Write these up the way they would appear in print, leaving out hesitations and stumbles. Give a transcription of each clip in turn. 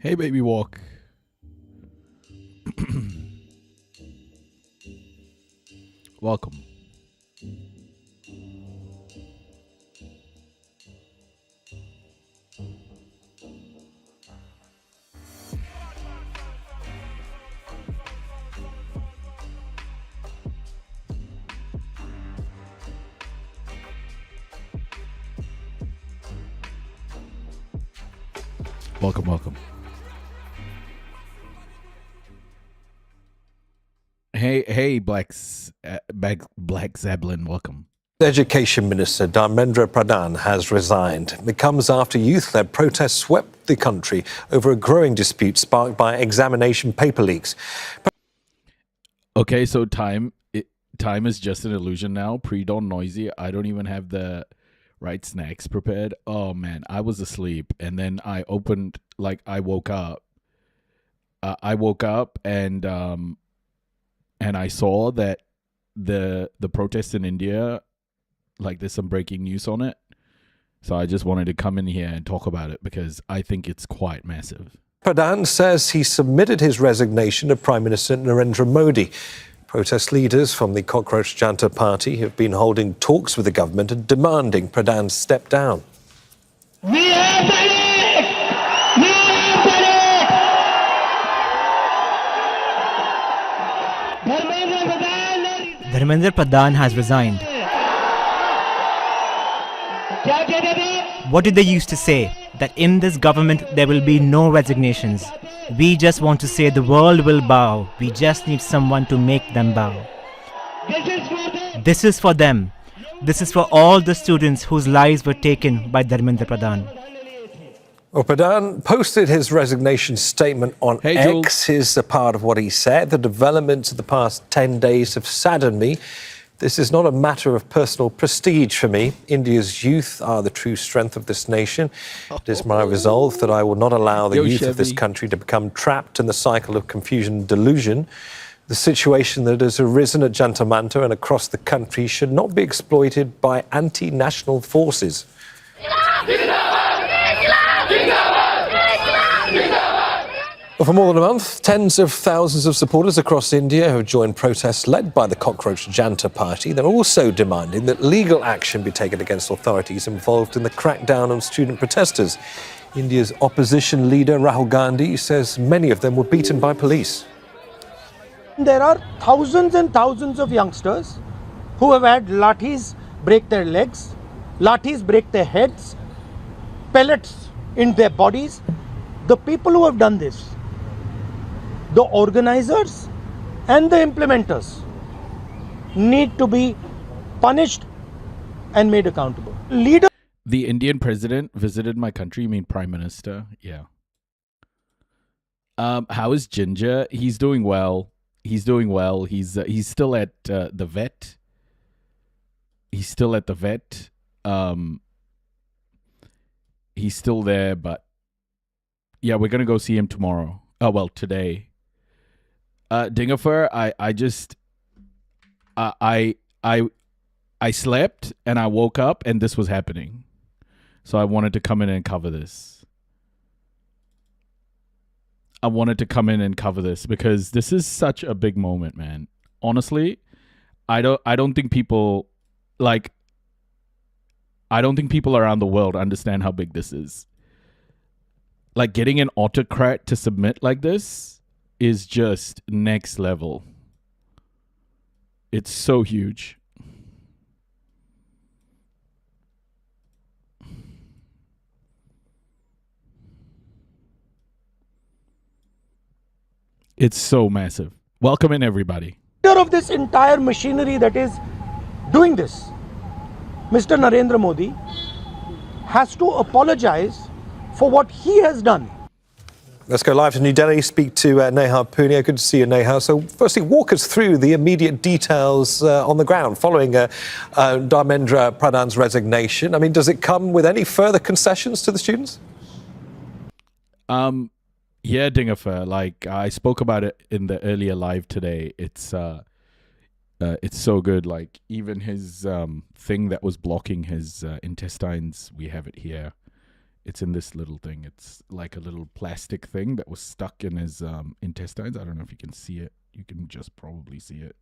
Hey, baby, walk. Welcome. Welcome, welcome. Hey, Black Zeppelin, welcome. Education Minister Dharmendra Pradhan has resigned. It comes after youth-led protests swept the country over a growing dispute sparked by examination paper leaks. Okay, so time is just an illusion now. Pre-dawn noisy. I don't even have the right snacks prepared. Oh man, I was asleep, and then I woke up. I woke up and I saw that the protests in India, like there's some breaking news on it. So I just wanted to come in here and talk about it because I think it's quite massive. Pradhan says he submitted his resignation to Prime Minister Narendra Modi. Protest leaders from the Cockroach Janta party have been holding talks with the government and demanding Pradhan step down. Dharmendra Pradhan has resigned. What did they used to say? That in this government there will be no resignations. We just want to say the world will bow. We just need someone to make them bow. This is for them. This is for all the students whose lives were taken by Dharmendra Pradhan. Well, Pradhan posted his resignation statement on X. Here's a part of what he said. The developments of the past 10 days have saddened me. This is not a matter of personal prestige for me. India's youth are the true strength of this nation. It is my resolve that I will not allow the youth of this country to become trapped in the cycle of confusion and delusion. The situation that has arisen at Janta Manta and across the country should not be exploited by anti-national forces. Well, for more than a month, tens of thousands of supporters across India have joined protests led by the Cockroach Janta party. They're also demanding that legal action be taken against authorities involved in the crackdown on student protesters. India's opposition leader, Rahul Gandhi, says many of them were beaten by police. There are thousands and thousands of youngsters who have had lathis break their legs, lathis break their heads, pellets in their bodies. The people who have done this, the organizers and the implementers, need to be punished and made accountable. The Indian president visited my country. You mean Prime Minister? Yeah. How is Ginger? He's doing well. He's doing well. He's still at the vet. He's still at the vet. He's still there, but yeah, we're gonna go see him tomorrow. Oh well, today. Dingifer, I slept and I woke up and this was happening. So I wanted to come in and cover this. I wanted to come in and cover this because this is such a big moment, man. Honestly, I don't think people around the world understand how big this is. Like, getting an autocrat to submit like this is just next level. It's so huge. It's so massive. Welcome in, everybody. Of this entire machinery that is doing this, Mr. Narendra Modi has to apologize for what he has done. Let's go live to New Delhi, speak to Neha Punia. Good to see you, Neha. So firstly, walk us through the immediate details on the ground following Dharmendra Pradhan's resignation. I mean, does it come with any further concessions to the students? Yeah, Dingifer, like I spoke about it in the earlier live today. It's so good. Like, even his thing that was blocking his intestines, we have it here. It's in this little thing. It's like a little plastic thing that was stuck in his intestines. I don't know if you can see it. You can just probably see it.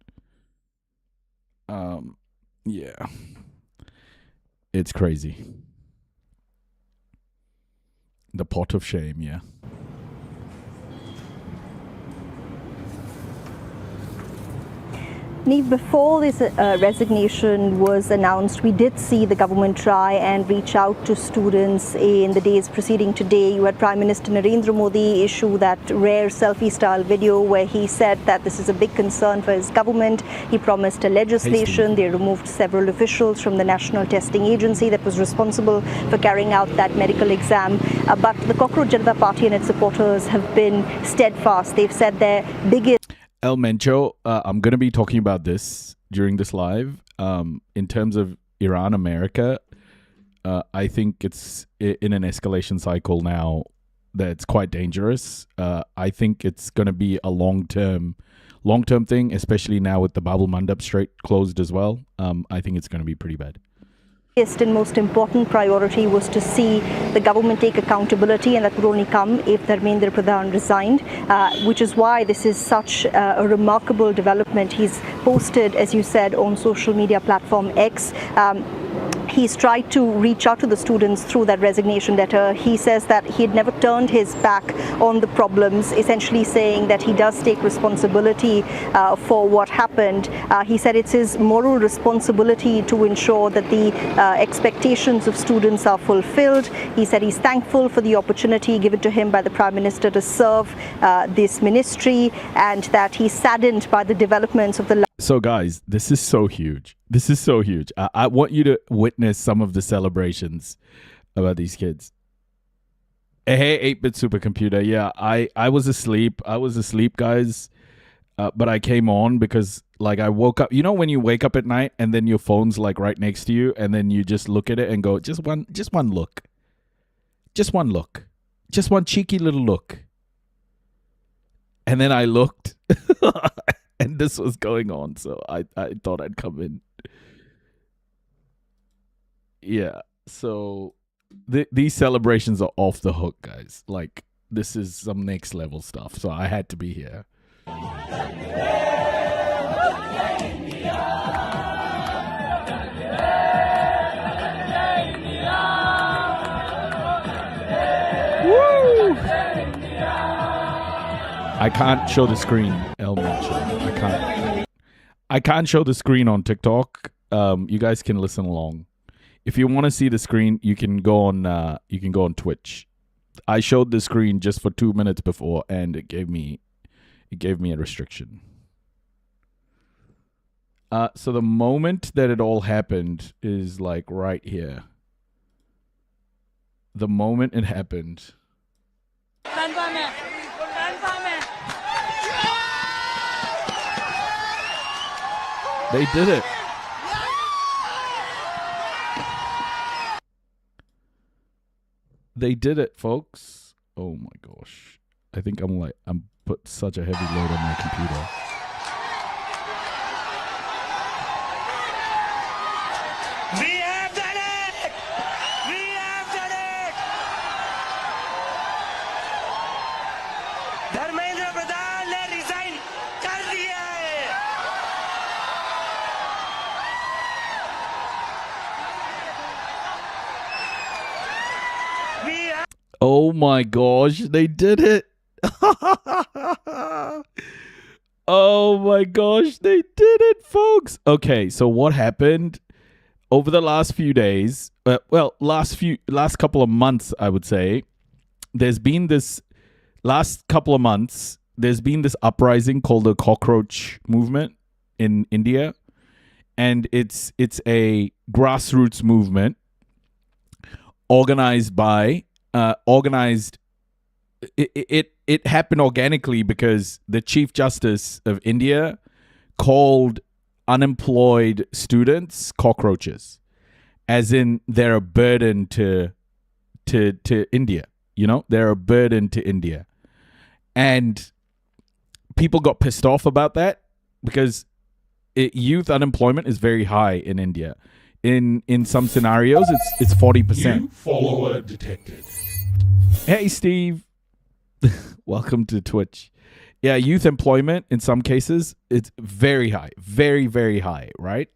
Yeah. It's crazy. The pot of shame, yeah. Neve, before this resignation was announced, we did see the government try and reach out to students in the days preceding today. You had Prime Minister Narendra Modi issue that rare selfie-style video where he said that this is a big concern for his government. He promised a legislation. They removed several officials from the National Testing Agency that was responsible for carrying out that medical exam. But the Cockroach Janata Party and its supporters have been steadfast. They've said their biggest... El Mencho, I'm going to be talking about this during this live. In terms of Iran, America, I think it's in an escalation cycle now that's quite dangerous. I think it's going to be a long-term thing, especially now with the Bab el-Mandab Strait closed as well. I think it's going to be pretty bad. And most important priority was to see the government take accountability, and that would only come if Dharmendra Pradhan resigned, which is why this is such a remarkable development. He's posted, as you said, on social media platform X. He's tried to reach out to the students through that resignation letter. He says that he had never turned his back on the problems, essentially saying that he does take responsibility for what happened. He said it's his moral responsibility to ensure that the expectations of students are fulfilled. He said he's thankful for the opportunity given to him by the Prime Minister to serve this ministry, and that he's saddened by the developments of the... So guys, this is so huge. This is so huge. I want you to witness some of the celebrations about these kids. Hey, 8-bit supercomputer. Yeah, I was asleep. Guys. But I came on because like I woke up. You know when you wake up at night and then your phone's like right next to you and then you just look at it and go, just one look. Just one look. Just one cheeky little look. And then I looked and this was going on. So I thought I'd come in. Yeah. So these celebrations are off the hook, guys. Like this is some next level stuff. So I had to be here. I can't show the screen, I can't show the screen on TikTok. You guys can listen along. If you want to see the screen, you can go on Twitch. I showed the screen just for 2 minutes before, and it gave me a restriction. So the moment that it all happened is like right here. The moment it happened. They did it. They did it, folks. Oh my gosh. I think I'm put such a heavy load on my computer. We have done it! We have done it! Dharmendra Pradhan ने resign कर दिया है। Oh my gosh, they did it. Oh my gosh, they did it, folks. Okay, so what happened over the last few days? Last couple of months, I would say. There's been this uprising called the Cockroach movement in India, and it's a grassroots movement organized by it happened organically because the Chief Justice of India called unemployed students cockroaches, as in they're a burden to India. You know, they're a burden to India, and people got pissed off about that because youth unemployment is very high in India. In some scenarios, it's 40%. Follower detected. Hey, Steve. Welcome to Twitch. Yeah, youth employment in some cases, it's very high. Very, very high, right?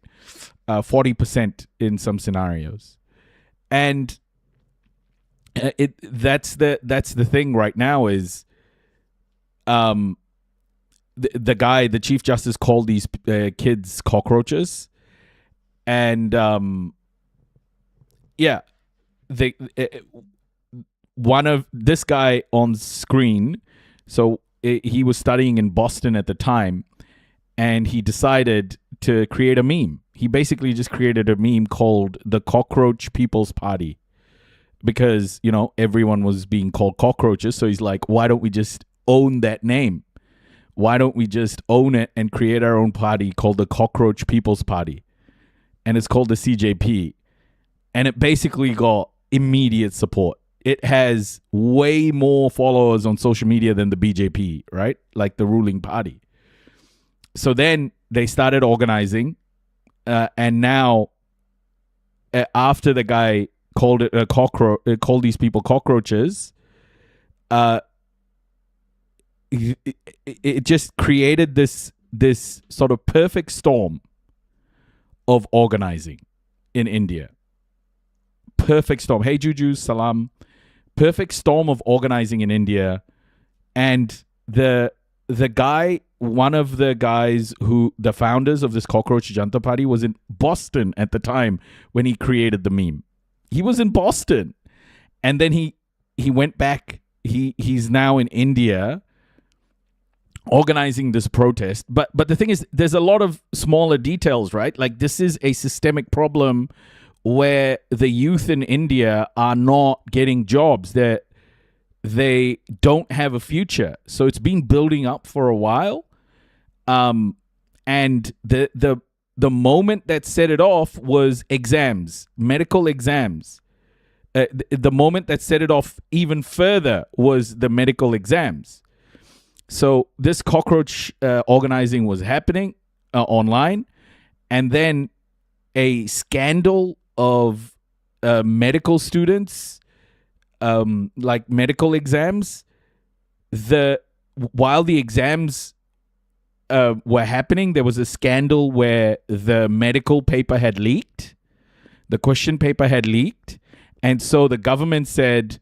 40% in some scenarios. And that's the thing right now is the Chief Justice called these kids cockroaches. And one of this guy on screen, so he was studying in Boston at the time, and he decided to create a meme. He basically just created a meme called the Cockroach People's Party, because, you know, everyone was being called cockroaches. So he's like, why don't we just own that name? Why don't we just own it and create our own party called the Cockroach People's Party? And it's called the CJP. And it basically got immediate support. It has way more followers on social media than the BJP, right? Like the ruling party. So then they started organizing. And now, after the guy called it called these people cockroaches, it just created this sort of perfect storm of organizing in India. Perfect storm. Hey, Juju, salam. Perfect storm of organizing in India. And the guy, one of the guys the founders of this Cockroach Janta Party was in Boston at the time when he created the meme. He was in Boston. And then he went back. He's now in India organizing this protest. But the thing is, there's a lot of smaller details, right? Like, this is a systemic problem where the youth in India are not getting jobs, that they don't have a future. So it's been building up for a while. And the moment that set it off was exams, medical exams. The moment that set it off even further was the medical exams. So this cockroach organizing was happening online, and then a scandal of medical students, like medical exams. While the exams were happening, there was a scandal where the medical paper had leaked, the question paper had leaked, and so the government said,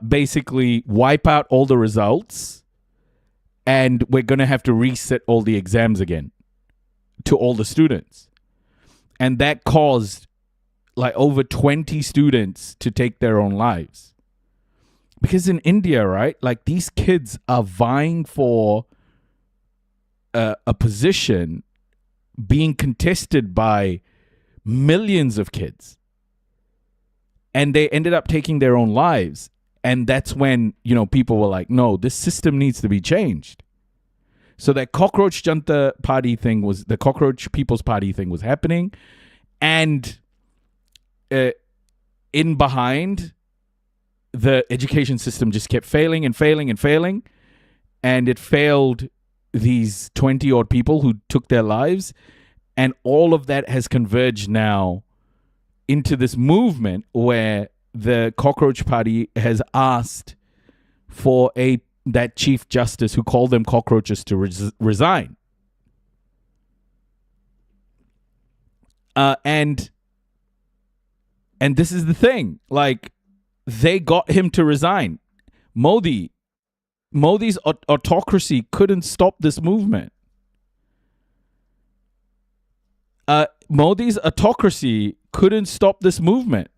basically, wipe out all the results. And we're going to have to reset all the exams again to all the students. And that caused like over 20 students to take their own lives. Because in India, right, like these kids are vying for a position being contested by millions of kids. And they ended up taking their own lives. And that's when, you know, people were like, no, this system needs to be changed. So that Cockroach Janta Party thing was, the Cockroach People's Party thing was happening. And in behind, the education system just kept failing and failing and failing. And it failed these 20 odd people who took their lives. And all of that has converged now into this movement where the Cockroach Party has asked for that Chief Justice who called them cockroaches to resign. And this is the thing. Like, they got him to resign. Modi's autocracy couldn't stop this movement. Modi's autocracy couldn't stop this movement.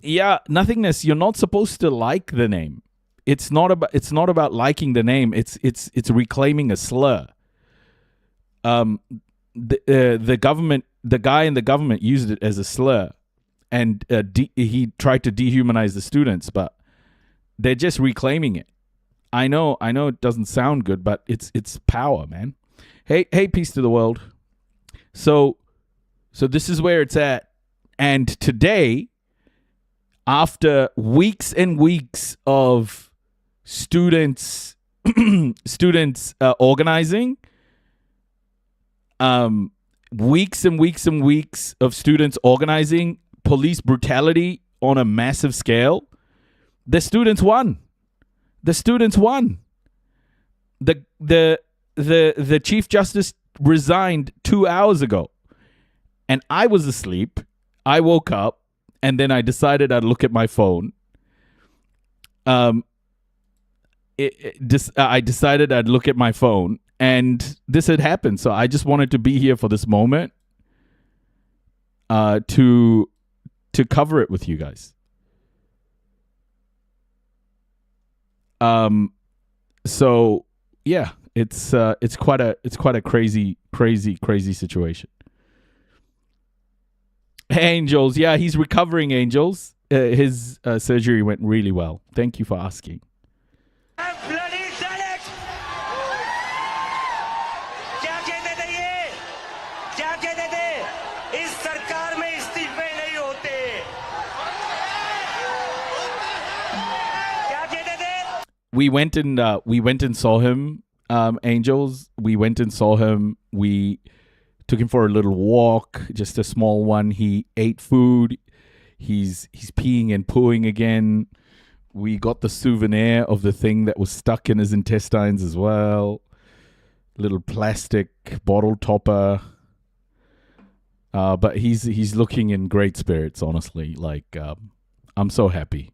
Yeah, nothingness. You're not supposed to like the name. It's not about liking the name. It's reclaiming a slur. The government, the guy in the government used it as a slur, and he tried to dehumanize the students, but they're just reclaiming it. I know it doesn't sound good, but it's power, man. Hey, peace to the world. So this is where it's at. And today, after weeks and weeks of students organizing, weeks and weeks and weeks of students organizing, police brutality on a massive scale. The students won. The students won. The Chief Justice resigned 2 hours ago, and I was asleep. I woke up, and then I decided I'd look at my phone. I decided I'd look at my phone, and this had happened. So I just wanted to be here for this moment, to cover it with you guys. So yeah, it's quite a crazy situation. Angels, yeah, he's recovering. Angels, his surgery went really well. Thank you for asking. We went and saw him, Angels. We went and saw him. We took him for a little walk, just a small one. He ate food. He's peeing and pooing again. We got the souvenir of the thing that was stuck in his intestines as well. Little plastic bottle topper. But he's looking in great spirits, honestly. Like, I'm so happy.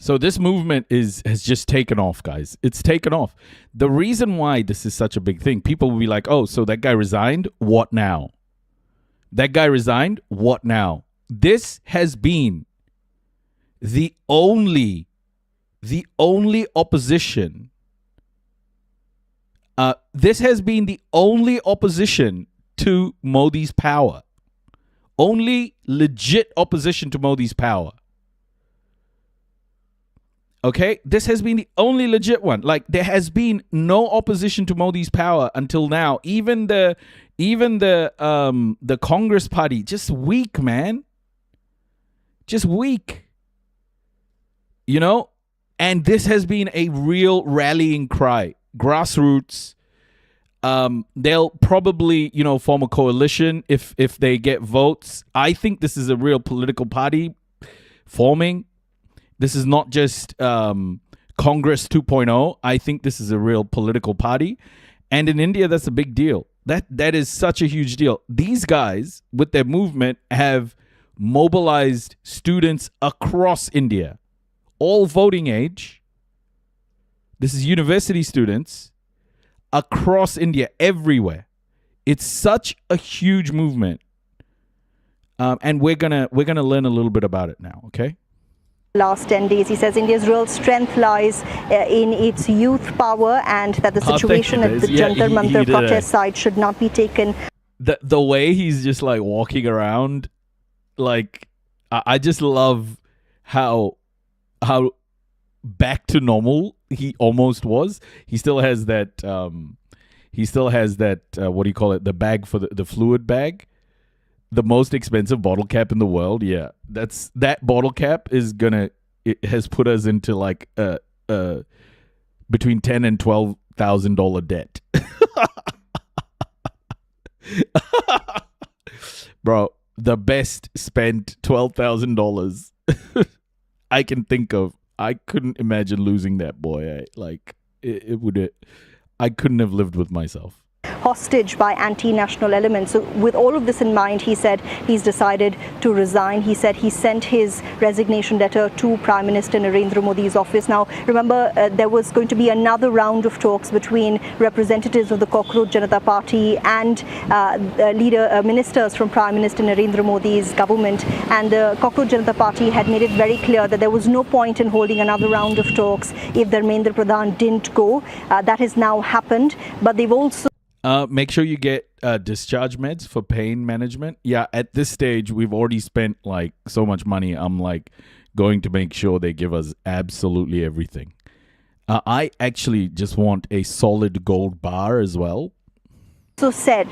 So this movement has just taken off, guys. It's taken off. The reason why this is such a big thing, people will be like, oh, so that guy resigned? What now? That guy resigned? What now? This has been the only opposition. This has been the only opposition to Modi's power. Only legit opposition to Modi's power. Okay, this has been the only legit one. Like, there has been no opposition to Modi's power until now. Even the Congress party, just weak, man. Just weak. You know? And this has been a real rallying cry. Grassroots. They'll probably, form a coalition if they get votes. I think this is a real political party forming. This is not just Congress 2.0. I think this is a real political party. And in India, that's a big deal. That is such a huge deal. These guys, with their movement, have mobilized students across India, all voting age. This is university students across India, everywhere. It's such a huge movement. And we're gonna learn a little bit about it now, okay? Last 10 days, he says India's real strength lies in its youth power, and that the situation at the Jantar Mantar protest site should not be taken. The way he's just like walking around, like, I just love how back to normal he almost was. He still has that what do you call it, the bag for the fluid bag. The most expensive bottle cap in the world. Yeah, that bottle cap it has put us into like between $10,000 and $12,000 debt. Bro, the best spent $12,000 I can think of. I couldn't imagine losing that boy. I couldn't have lived with myself. Hostage by anti-national elements. So with all of this in mind, he said he's decided to resign. He said he sent his resignation letter to Prime Minister Narendra Modi's office. Now, remember, there was going to be another round of talks between representatives of the Cockroach Janata Party and ministers from Prime Minister Narendra Modi's government. And the Cockroach Janata Party had made it very clear that there was no point in holding another round of talks if Dharmendra Pradhan didn't go. That has now happened, but they've also make sure you get discharge meds for pain management. Yeah, at this stage, we've already spent like so much money. I'm like going to make sure they give us absolutely everything. I actually just want a solid gold bar as well. also said,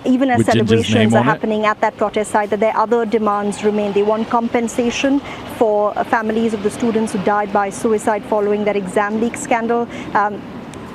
even as celebrations are happening at that protest site, that their other demands remain. They want compensation for families of the students who died by suicide following that exam leak scandal.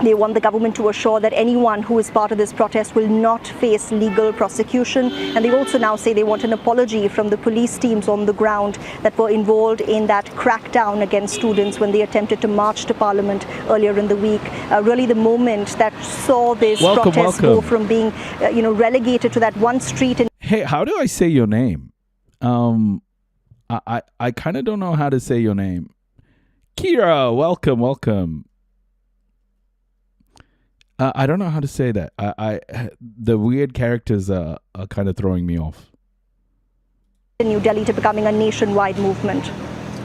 They want the government to assure that anyone who is part of this protest will not face legal prosecution. And they also now say they want an apology from the police teams on the ground that were involved in that crackdown against students when they attempted to march to Parliament earlier in the week. Really the moment that saw this protest go from being relegated to that one street. Hey, how do I say your name? I kind of don't know how to say your name. Kira, welcome. I don't know how to say that. The weird characters are kind of throwing me off. In New Delhi to becoming a nationwide movement.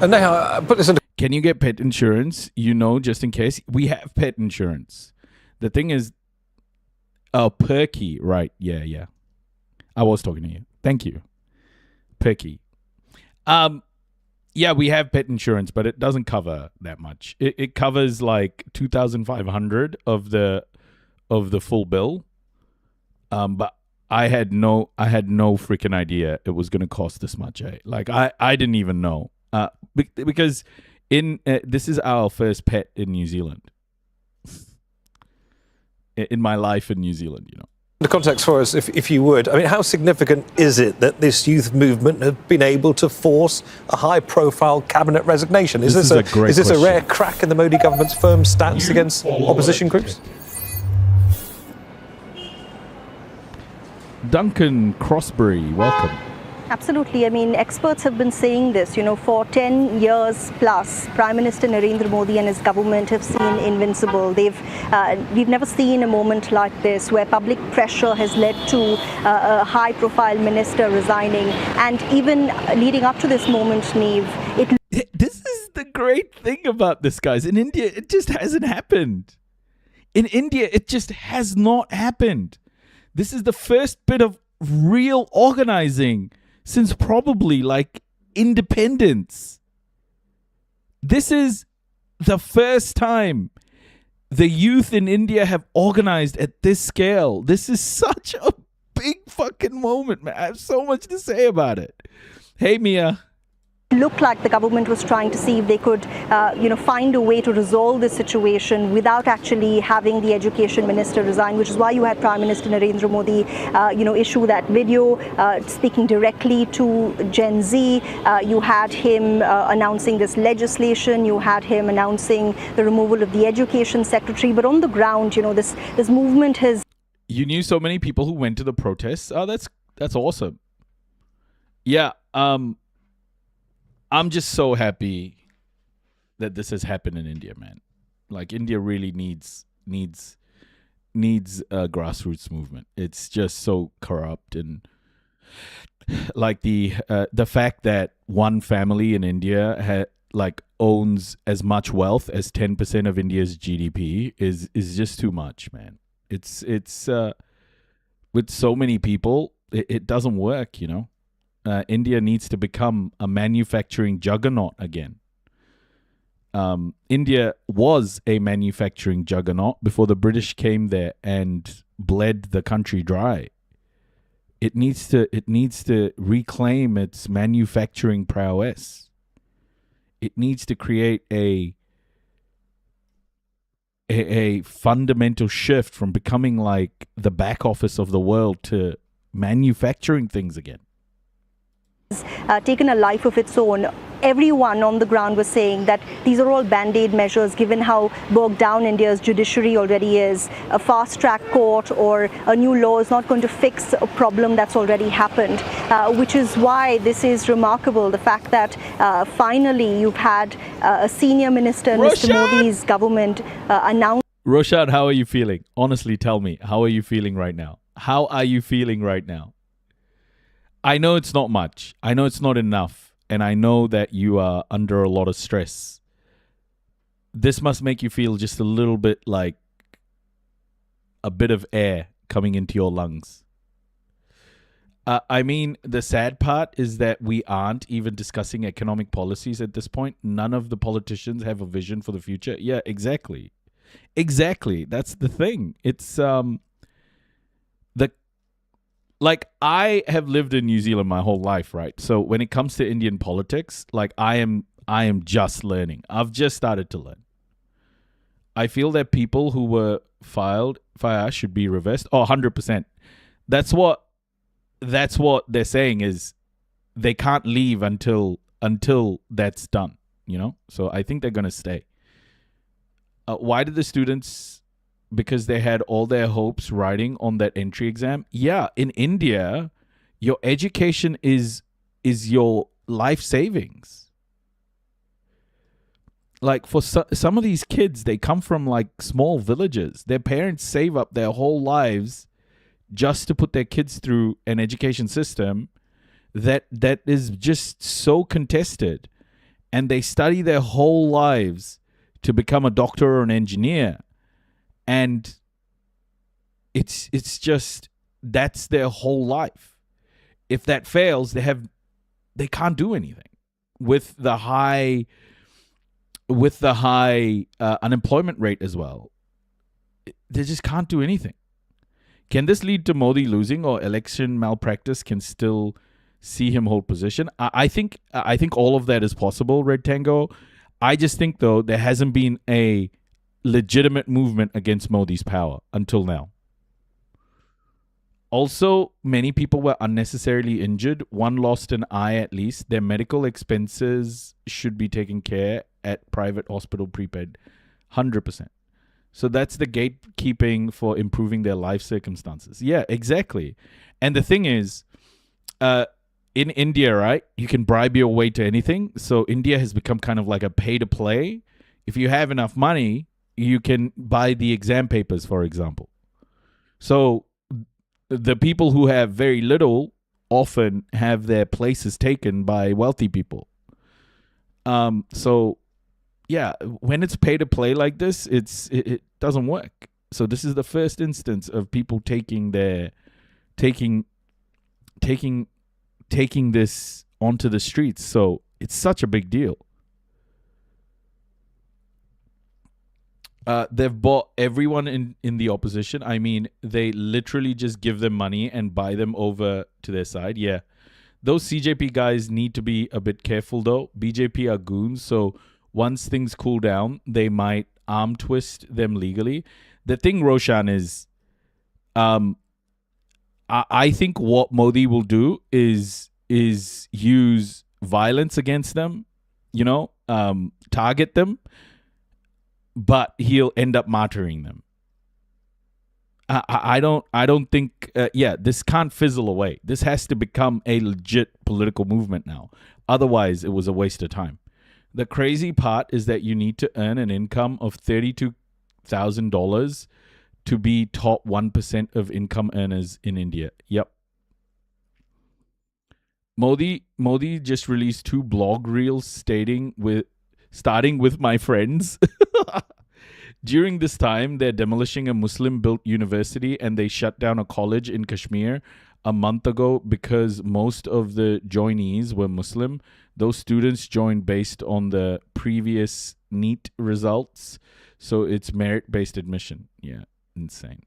And now, put this into. Can you get pet insurance? Just in case. We have pet insurance. The thing is, Perky, right? Yeah. I was talking to you. Thank you, Perky. Yeah, we have pet insurance, but it doesn't cover that much. It covers like 2,500 of the full bill. But I had no freaking idea it was going to cost this much. Like I didn't even know. Because this is our first pet in New Zealand. In my life in New Zealand, The context for us, if you would. I mean, how significant is it that this youth movement have been able to force a high-profile cabinet resignation? Is this a rare crack in the Modi government's firm stance against opposition groups? Duncan Crossbury, welcome. Absolutely. I mean, experts have been saying this, for 10 years plus, Prime Minister Narendra Modi and his government have seen invincible. We've never seen a moment like this where public pressure has led to a high-profile minister resigning. And even leading up to this moment, Neve, this is the great thing about this, guys. In India, it just hasn't happened. In India, it just has not happened. This is the first bit of real organizing since probably like independence. This is the first time the youth in India have organized at this scale. This is such a big fucking moment, man. I have so much to say about it. Hey, Mia. Looked like the government was trying to see if they could, find a way to resolve this situation without actually having the education minister resign, which is why you had Prime Minister Narendra Modi, issue that video speaking directly to Gen Z. You had him announcing this legislation. You had him announcing the removal of the education secretary. But on the ground, this movement has. You knew so many people who went to the protests. Oh, that's awesome. Yeah. I'm just so happy that this has happened in India, man. Like India really needs a grassroots movement. It's just so corrupt, and like the fact that one family in India owns as much wealth as 10% of India's GDP is just too much, man. It's with so many people, it doesn't work, India needs to become a manufacturing juggernaut again. India was a manufacturing juggernaut before the British came there and bled the country dry. It needs to reclaim its manufacturing prowess. It needs to create a fundamental shift from becoming like the back office of the world to manufacturing things again. Taken a life of its own. Everyone on the ground was saying that these are all band-aid measures given how bogged down India's judiciary already is. A fast-track court or a new law is not going to fix a problem that's already happened, which is why this is remarkable. The fact that finally you've had a senior minister in Mr. Modi's government announce. Roshad, how are you feeling? Honestly, tell me, how are you feeling right now? How are you feeling right now? I know it's not much. I know it's not enough. And I know that you are under a lot of stress. This must make you feel just a little bit like a bit of air coming into your lungs. I mean, the sad part is that we aren't even discussing economic policies at this point. None of the politicians have a vision for the future. Yeah, exactly. Exactly. That's the thing. It's the like I have lived in New Zealand my whole life, right? So when it comes to Indian politics, like I am just learning. I've just started to learn. I feel that people who were filed fire should be reversed. Oh, 100%. That's what they're saying is they can't leave until that's done, you know? So I think they're going to stay. Why did the students, because they had all their hopes riding on that entry exam? Yeah, in India, your education is your life savings. Like for some of these kids, they come from like small villages. Their parents save up their whole lives just to put their kids through an education system that is just so contested, and they study their whole lives to become a doctor or an engineer, and it's just that's their whole life. If that fails, they can't do anything with the high unemployment rate as well. They just can't do anything. Can this lead to Modi losing, or election malpractice can still see him hold position? I think all of that is possible, Red Tango. I just think, though, there hasn't been a legitimate movement against Modi's power until now. Also, many people were unnecessarily injured. One lost an eye at least. Their medical expenses should be taken care at private hospital prepaid. 100%. So that's the gatekeeping for improving their life circumstances. Yeah, exactly. And the thing is, in India, right, you can bribe your way to anything. So India has become kind of like a pay-to-play. If you have enough money, you can buy the exam papers, for example. So the people who have very little often have their places taken by wealthy people. So yeah, when it's pay to play like this, it doesn't work. So this is the first instance of people taking this onto the streets. So it's such a big deal. They've bought everyone in the opposition. I mean, they literally just give them money and buy them over to their side. Yeah. Those CJP guys need to be a bit careful, though. BJP are goons, so once things cool down, they might arm twist them legally. The thing, Roshan, is I think what Modi will do is use violence against them, target them, but he'll end up martyring them. I don't think, this can't fizzle away. This has to become a legit political movement now. Otherwise, it was a waste of time. The crazy part is that you need to earn an income of $32,000 to be top 1% of income earners in India. Yep. Modi just released 2 blog reels starting with my friends. During this time, they're demolishing a Muslim-built university, and they shut down a college in Kashmir a month ago because most of the joinees were Muslim. Those students joined based on the previous NEET results, so it's merit-based admission. Yeah, insane.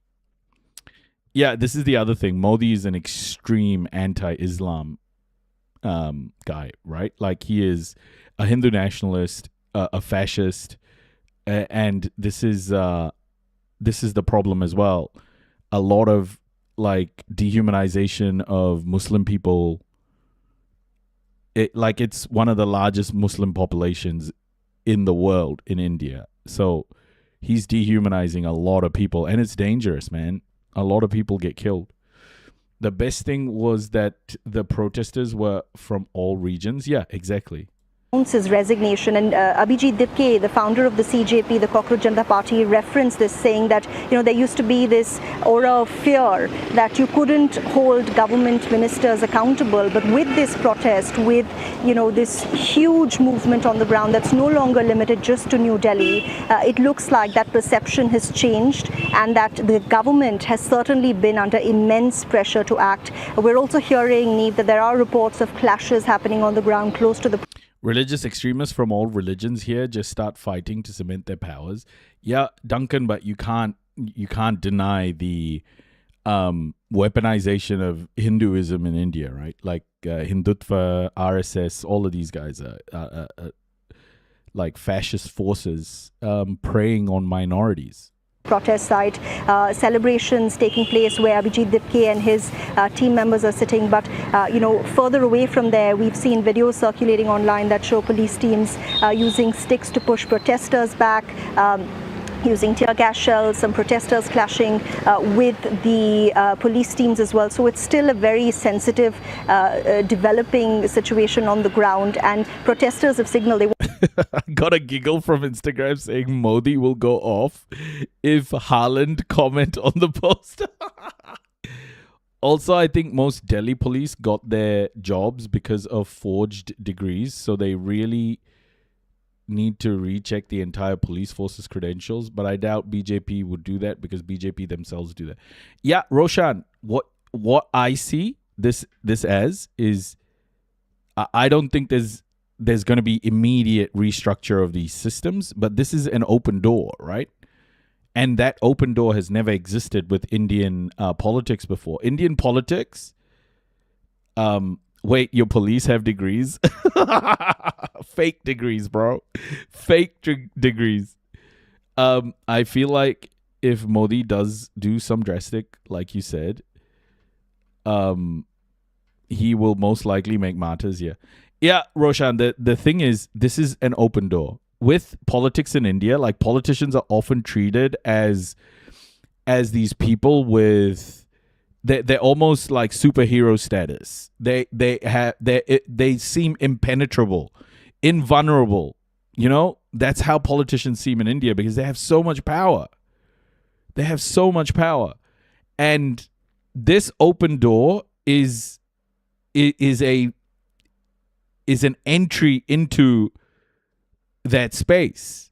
Yeah, this is the other thing. Modi is an extreme anti-Islam guy, right? Like, he is a Hindu nationalist, a fascist, and this is the problem as well. A lot of like dehumanization of Muslim people. It's one of the largest Muslim populations in the world, in India. So he's dehumanizing a lot of people, and it's dangerous, man. A lot of people get killed. The best thing was that the protesters were from all regions. Yeah, exactly. His resignation, and Abhijit Dipke, the founder of the CJP, the Cockroach Janata Party, referenced this, saying that there used to be this aura of fear that you couldn't hold government ministers accountable, but with this protest, with this huge movement on the ground that's no longer limited just to New Delhi, it looks like that perception has changed, and that the government has certainly been under immense pressure to act. We're also hearing, Neve, that there are reports of clashes happening on the ground close to the religious extremists from all religions here just start fighting to cement their powers. Yeah, Duncan, but you can't deny the weaponization of Hinduism in India, right? Like Hindutva, RSS, all of these guys are like fascist forces preying on minorities. Protest site, celebrations taking place where Abhijit Dipke and his team members are sitting. But, further away from there, we've seen videos circulating online that show police teams using sticks to push protesters back. Using tear gas shells, some protesters clashing with the police teams as well. So it's still a very sensitive, developing situation on the ground, and protesters have signaled they Got a giggle from Instagram saying Modi will go off if Haaland comment on the post. Also, I think most Delhi police got their jobs because of forged degrees, so they really need to recheck the entire police force's credentials, but I doubt BJP would do that because BJP themselves do that. Yeah, Roshan, what I see this as is I don't think there's going to be immediate restructure of these systems, but this is an open door, right? And that open door has never existed with Indian politics before. Indian politics, wait, your police have degrees? Fake degrees, bro. Fake degrees. I feel like if Modi does do some drastic, like you said, he will most likely make martyrs here. Yeah, Roshan, the thing is, this is an open door. With politics in India, like politicians are often treated as these people with... They're almost like superhero status. They seem impenetrable, invulnerable. You know, that's how politicians seem in India because they have so much power. They have so much power, and this open door is an entry into that space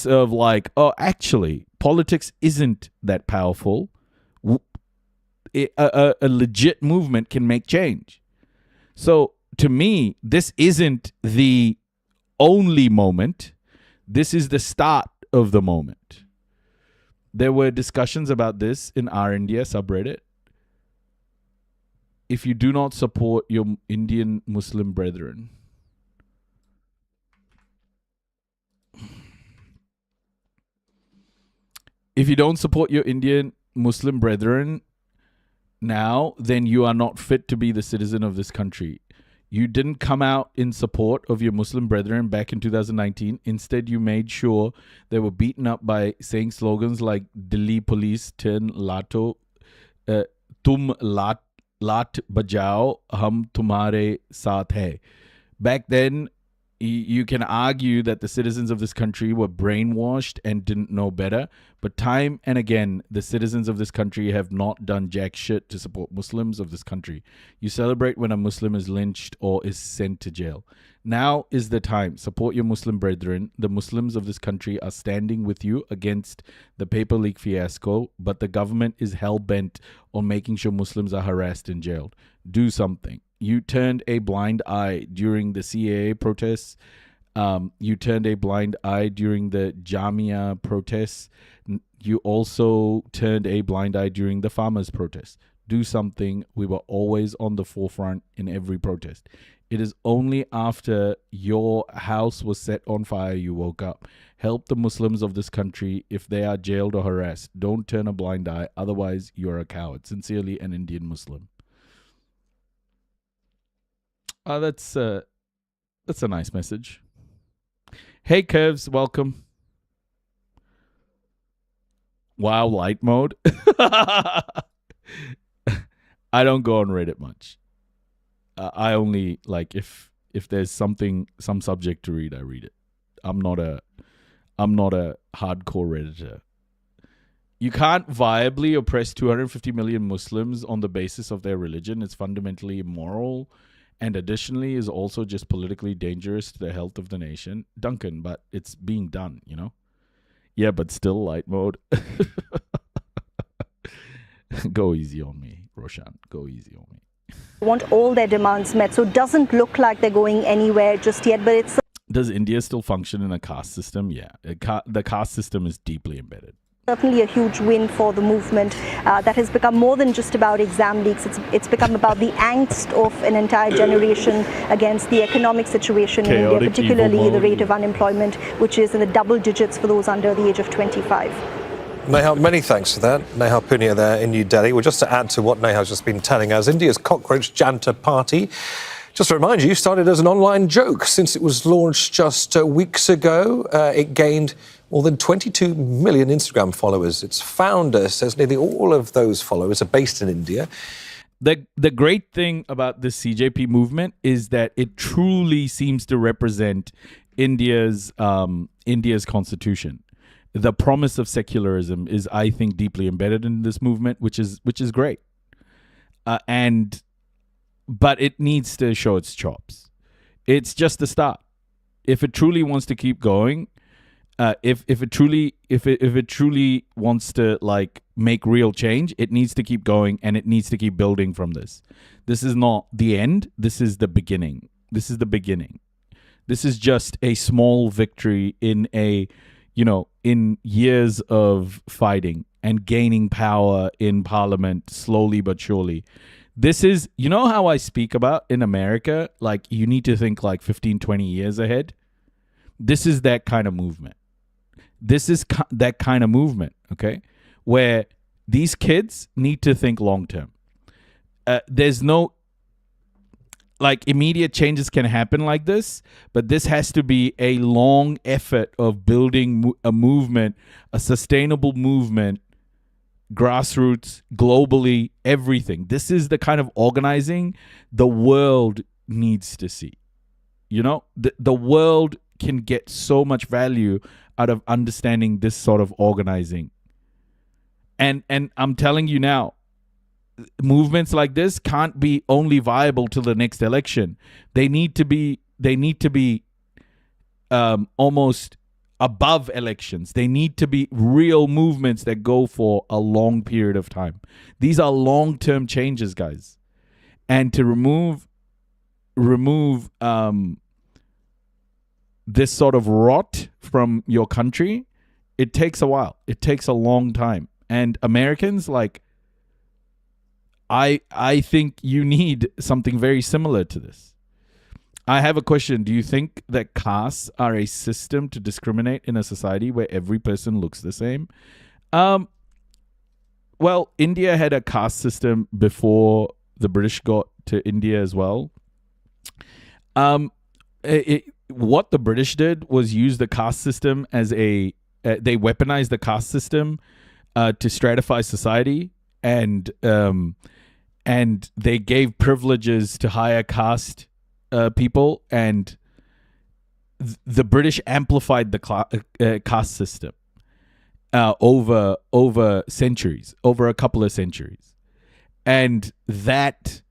of like, oh, actually, politics isn't that powerful. A legit movement can make change. So to me, this isn't the only moment. This is the start of the moment. There were discussions about this in our India subreddit. If you do not support your Indian Muslim brethren, if you don't support your Indian Muslim brethren now, then you are not fit to be the citizen of this country. You didn't come out in support of your Muslim brethren back in 2019. Instead, you made sure they were beaten up by saying slogans like Delhi police turn lato, tum lat bajao, hum tumhare saath hai. Back then, you can argue that the citizens of this country were brainwashed and didn't know better. But time and again, the citizens of this country have not done jack shit to support Muslims of this country. You celebrate when a Muslim is lynched or is sent to jail. Now is the time. Support your Muslim brethren. The Muslims of this country are standing with you against the paper leak fiasco, but the government is hell-bent on making sure Muslims are harassed and jailed. Do something. You turned a blind eye during the CAA protests. You turned a blind eye during the Jamia protests. You also turned a blind eye during the farmers' protests. Do something. We were always on the forefront in every protest. It is only after your house was set on fire you woke up. Help the Muslims of this country if they are jailed or harassed. Don't turn a blind eye. Otherwise, you're a coward. Sincerely, an Indian Muslim. That's a nice message. Hey, Curves, welcome. Wow, light mode. I don't go on Reddit much. I only like if there's some subject to read, I read it. I'm not a hardcore Redditor. You can't viably oppress 250 million Muslims on the basis of their religion. It's fundamentally immoral. And additionally is also just politically dangerous to the health of the nation. Duncan, but it's being done, you know? Yeah, but still light mode. Go easy on me, Roshan. Go easy on me. Want all their demands met. So it doesn't look like they're going anywhere just yet, but it's... Does India still function in a caste system? Yeah. The caste system is deeply embedded. Certainly a huge win for the movement that has become more than just about exam leaks. It's become about the angst of an entire generation against the economic situation in India, particularly the rate of unemployment, which is in the double digits for those under the age of 25. Nehal, many thanks for that. Nehal Punia there in New Delhi. Well, just to add to what Nehal's just been telling us, India's Cockroach Janta Party, just to remind you, started as an online joke. Since it was launched just weeks ago, it gained more than 22 million Instagram followers. Its founder says nearly all of those followers are based in India. The great thing about this CJP movement is that it truly seems to represent India's constitution. The promise of secularism is, I think, deeply embedded in this movement, which is great. But it needs to show its chops. It's just the start. If it truly wants to keep going, if it truly wants to like make real change, it needs to keep going and it needs to keep building from this. This is not the end. This is the beginning. This is the beginning. This is just a small victory in in years of fighting and gaining power in parliament slowly but surely. This is, how I speak about in America, like you need to think like 15, 20 years ahead. This is that kind of movement. This is that kind of movement, okay? Where these kids need to think long term. There's no, like immediate changes can happen like this, but this has to be a long effort of building a movement, a sustainable movement, grassroots, globally, everything. This is the kind of organizing the world needs to see. The world can get so much value out of understanding this sort of organizing. And I'm telling you now, movements like this can't be only viable till the next election. They need to be almost above elections. They need to be real movements that go for a long period of time. These are long-term changes, guys. And to remove this sort of rot from your country, it takes a while. It takes a long time. And Americans, like, I think you need something very similar to this. I have a question. Do you think that castes are a system to discriminate in a society where every person looks the same? Well, India had a caste system before the British got to India as well. What the British did was use the caste system as they weaponized the caste system to stratify society, and they gave privileges to higher caste people, and the British amplified the caste system over centuries, over a couple of centuries, and that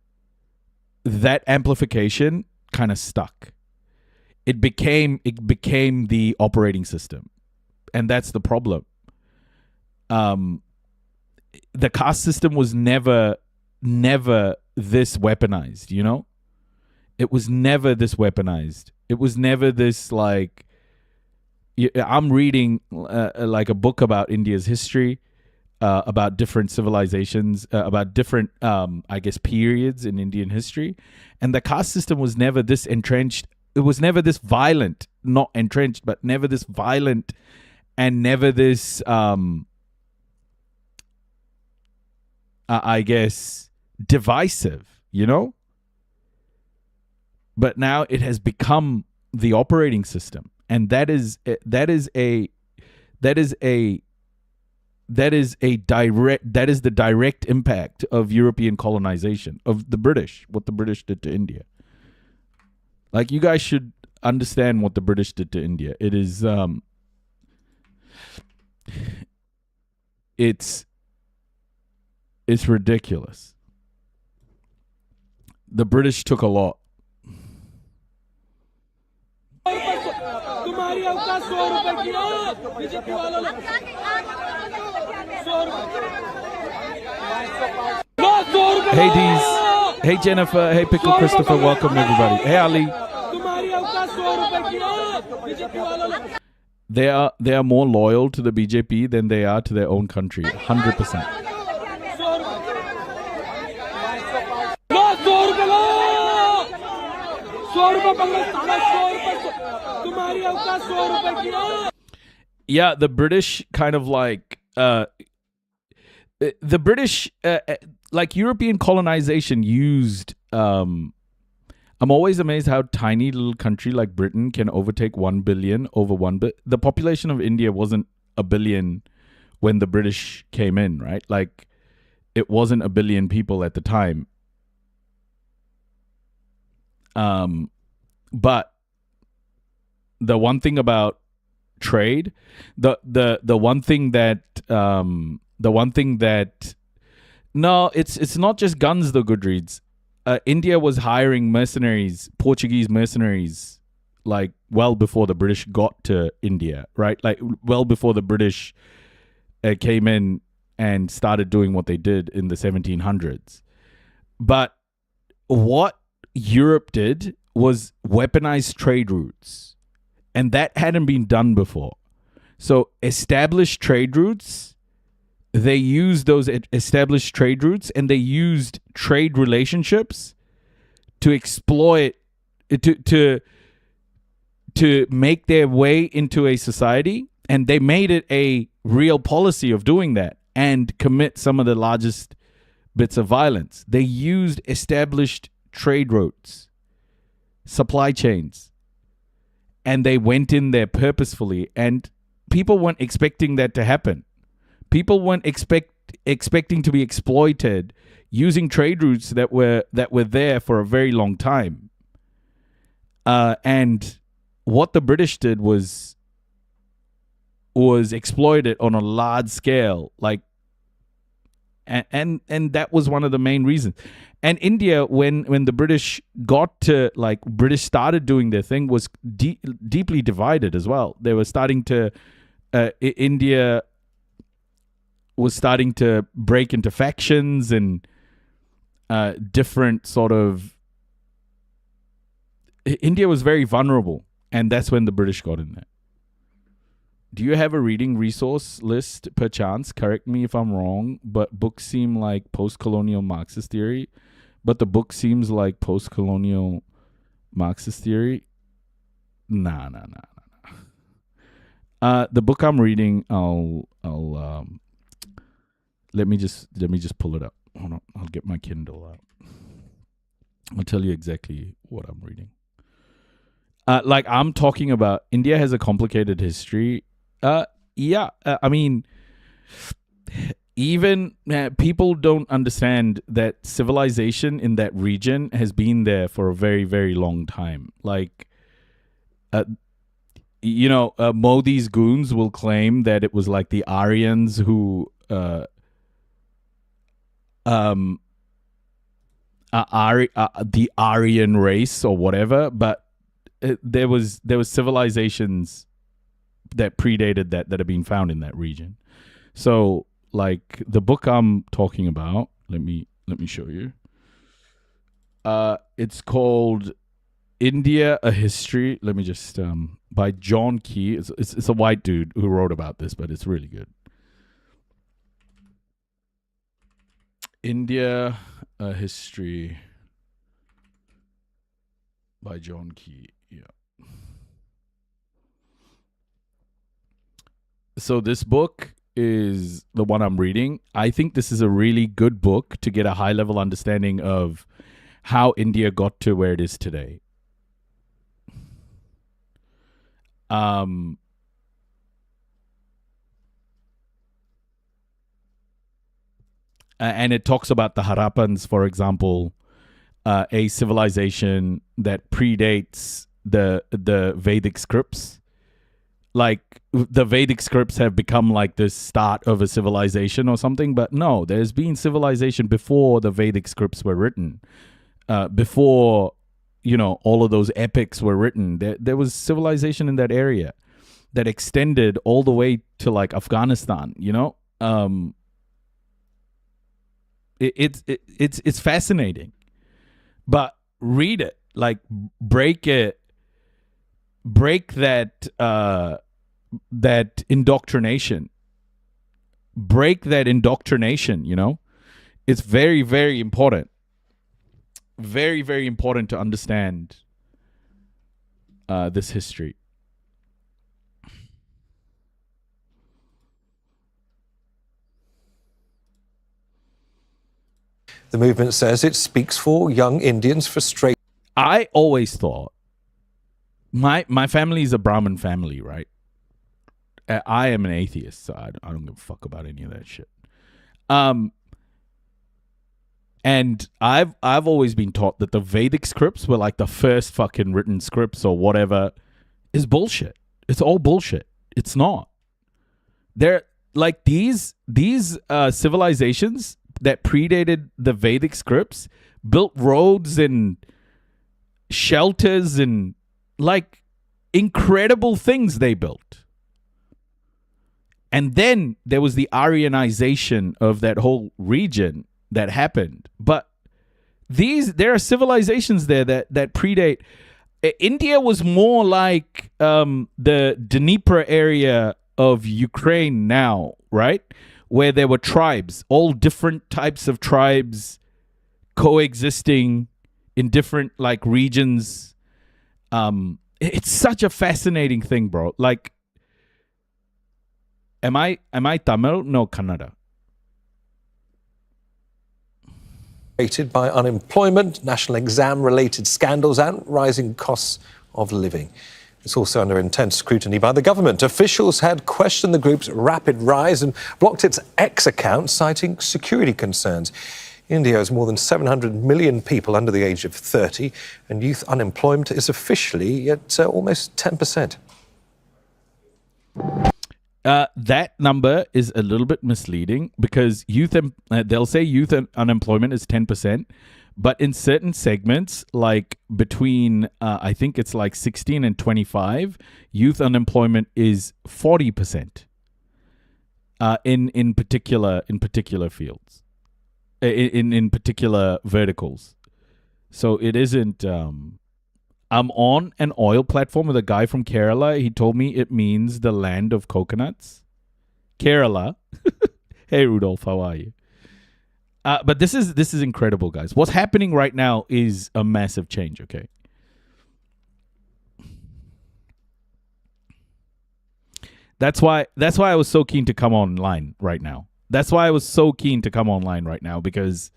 amplification kind of stuck. It became the operating system, and that's the problem. The caste system was never this weaponized, It was never this weaponized. It was never this, like, I'm reading like a book about India's history, about different civilizations, about different, periods in Indian history. And the caste system was never this entrenched. It was never this violent, not entrenched, but never this violent and never this, divisive, But now it has become the operating system, and that is the direct impact of European colonization, of the British, what the British did to India. Like, you guys should understand what the British did to India. It is it's ridiculous. The British took a lot. Hey Deez, hey Jennifer, hey Pickle Christopher, welcome everybody. Hey Ali. They are more loyal to the BJP than they are to their own country. 100%. Yeah, the British kind of like the British like European colonization used I'm always amazed how tiny little country like Britain can overtake 1 billion over 1 billion. The population of India wasn't a billion when the British came in, right? Like it wasn't a billion people at the time. But the one thing about trade, the one thing that no, it's not just guns though, Goodreads. India was hiring mercenaries, Portuguese mercenaries, like well before the British got to India, right? Like well before the British came in and started doing what they did in the 1700s. But what Europe did was weaponize trade routes, and that hadn't been done before. So established trade routes, they used those established trade routes and they used trade relationships to exploit, to make their way into a society. And they made it a real policy of doing that and commit some of the largest bits of violence. They used established trade routes, supply chains, and they went in there purposefully. And people weren't expecting that to happen. People weren't expecting to be exploited using trade routes that were there for a very long time. And what the British did was exploit it on a large scale, like, and that was one of the main reasons. And India, when the British British started doing their thing, was deeply divided as well. They were starting to India was starting to break into factions and different sort of... India was very vulnerable, and that's when the British got in there. Do you have a reading resource list, perchance? Correct me if I'm wrong, but books seem like post-colonial Marxist theory. But the book seems like post-colonial Marxist theory. Nah. The book I'm reading, I'll let me just pull it up. Hold on, I'll get my Kindle out. I'll tell you exactly what I'm reading. Like I'm talking about, India has a complicated history. I mean, even people don't understand that civilization in that region has been there for a very, very long time. Like, Modi's goons will claim that it was like the Aryans who the Aryan race or whatever, but there was civilizations that predated that have been found in that region. So, like the book I'm talking about, let me show you. It's called India: A History. Let me just by John Key. It's a white dude who wrote about this, but it's really good. India: A History by John Key. Yeah. So this book is the one I'm reading. I think this is a really good book to get a high level understanding of how India got to where it is today. And it talks about the Harappans, for example, a civilization that predates the Vedic scripts. Like the Vedic scripts have become like the start of a civilization or something, but no, there's been civilization before the Vedic scripts were written. Before, all of those epics were written, there was civilization in that area that extended all the way to like Afghanistan. It's fascinating, but read it, like break that that indoctrination. Break that indoctrination, you know? It's very, very important. Very, very important to understand this history. The movement says it speaks for young Indians frustrated. I always thought my family is a Brahmin family, right? I am an atheist, so I don't give a fuck about any of that shit. And I've always been taught that the Vedic scripts were like the first fucking written scripts or whatever is bullshit. It's all bullshit. It's not. They're like these civilizations that predated the Vedic scripts built roads and shelters and like incredible things they built. And then there was the Aryanization of that whole region that happened. But there are civilizations there that predate. India was more like the Dnipro area of Ukraine now, right? Where there were tribes, all different types of tribes coexisting in different like regions. It's such a fascinating thing, bro. Like, am I Tamil? No, Kannada. By unemployment, national exam-related scandals and rising costs of living. It's also under intense scrutiny by the government. Officials had questioned the group's rapid rise and blocked its X account, citing security concerns. India has more than 700 million people under the age of 30, and youth unemployment is officially at almost 10%. That number is a little bit misleading because they'll say youth unemployment is 10%, but in certain segments, like between I think it's like 16 and 25, youth unemployment is 40%. In particular fields, in particular verticals. So it isn't. I'm on an oil platform with a guy from Kerala. He told me it means the land of coconuts. Kerala. Hey, Rudolph, how are you? But this is incredible, guys. What's happening right now is a massive change, okay? That's why I was so keen to come online right now. Because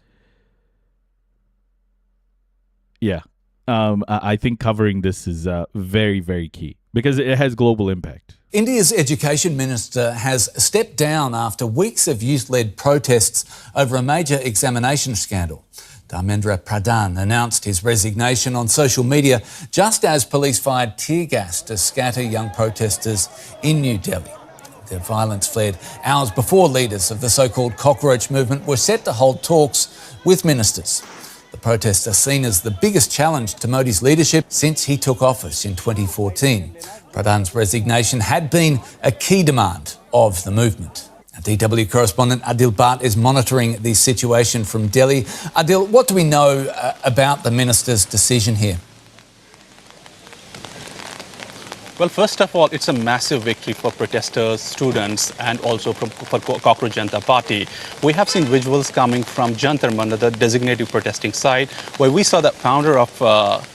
yeah. I think covering this is very, very key because it has global impact. India's Education Minister has stepped down after weeks of youth-led protests over a major examination scandal. Dharmendra Pradhan announced his resignation on social media just as police fired tear gas to scatter young protesters in New Delhi. The violence flared hours before leaders of the so-called Cockroach movement were set to hold talks with ministers. The protests are seen as the biggest challenge to Modi's leadership since he took office in 2014. Pradhan's resignation had been a key demand of the movement. Our DW correspondent Adil Bhatt is monitoring the situation from Delhi. Adil, what do we know about the minister's decision here? Well, first of all, it's a massive victory for protesters, students, and also for Cockroach Janata Party. We have seen visuals coming from Jantar Mandir, the designated protesting site, where we saw the founder of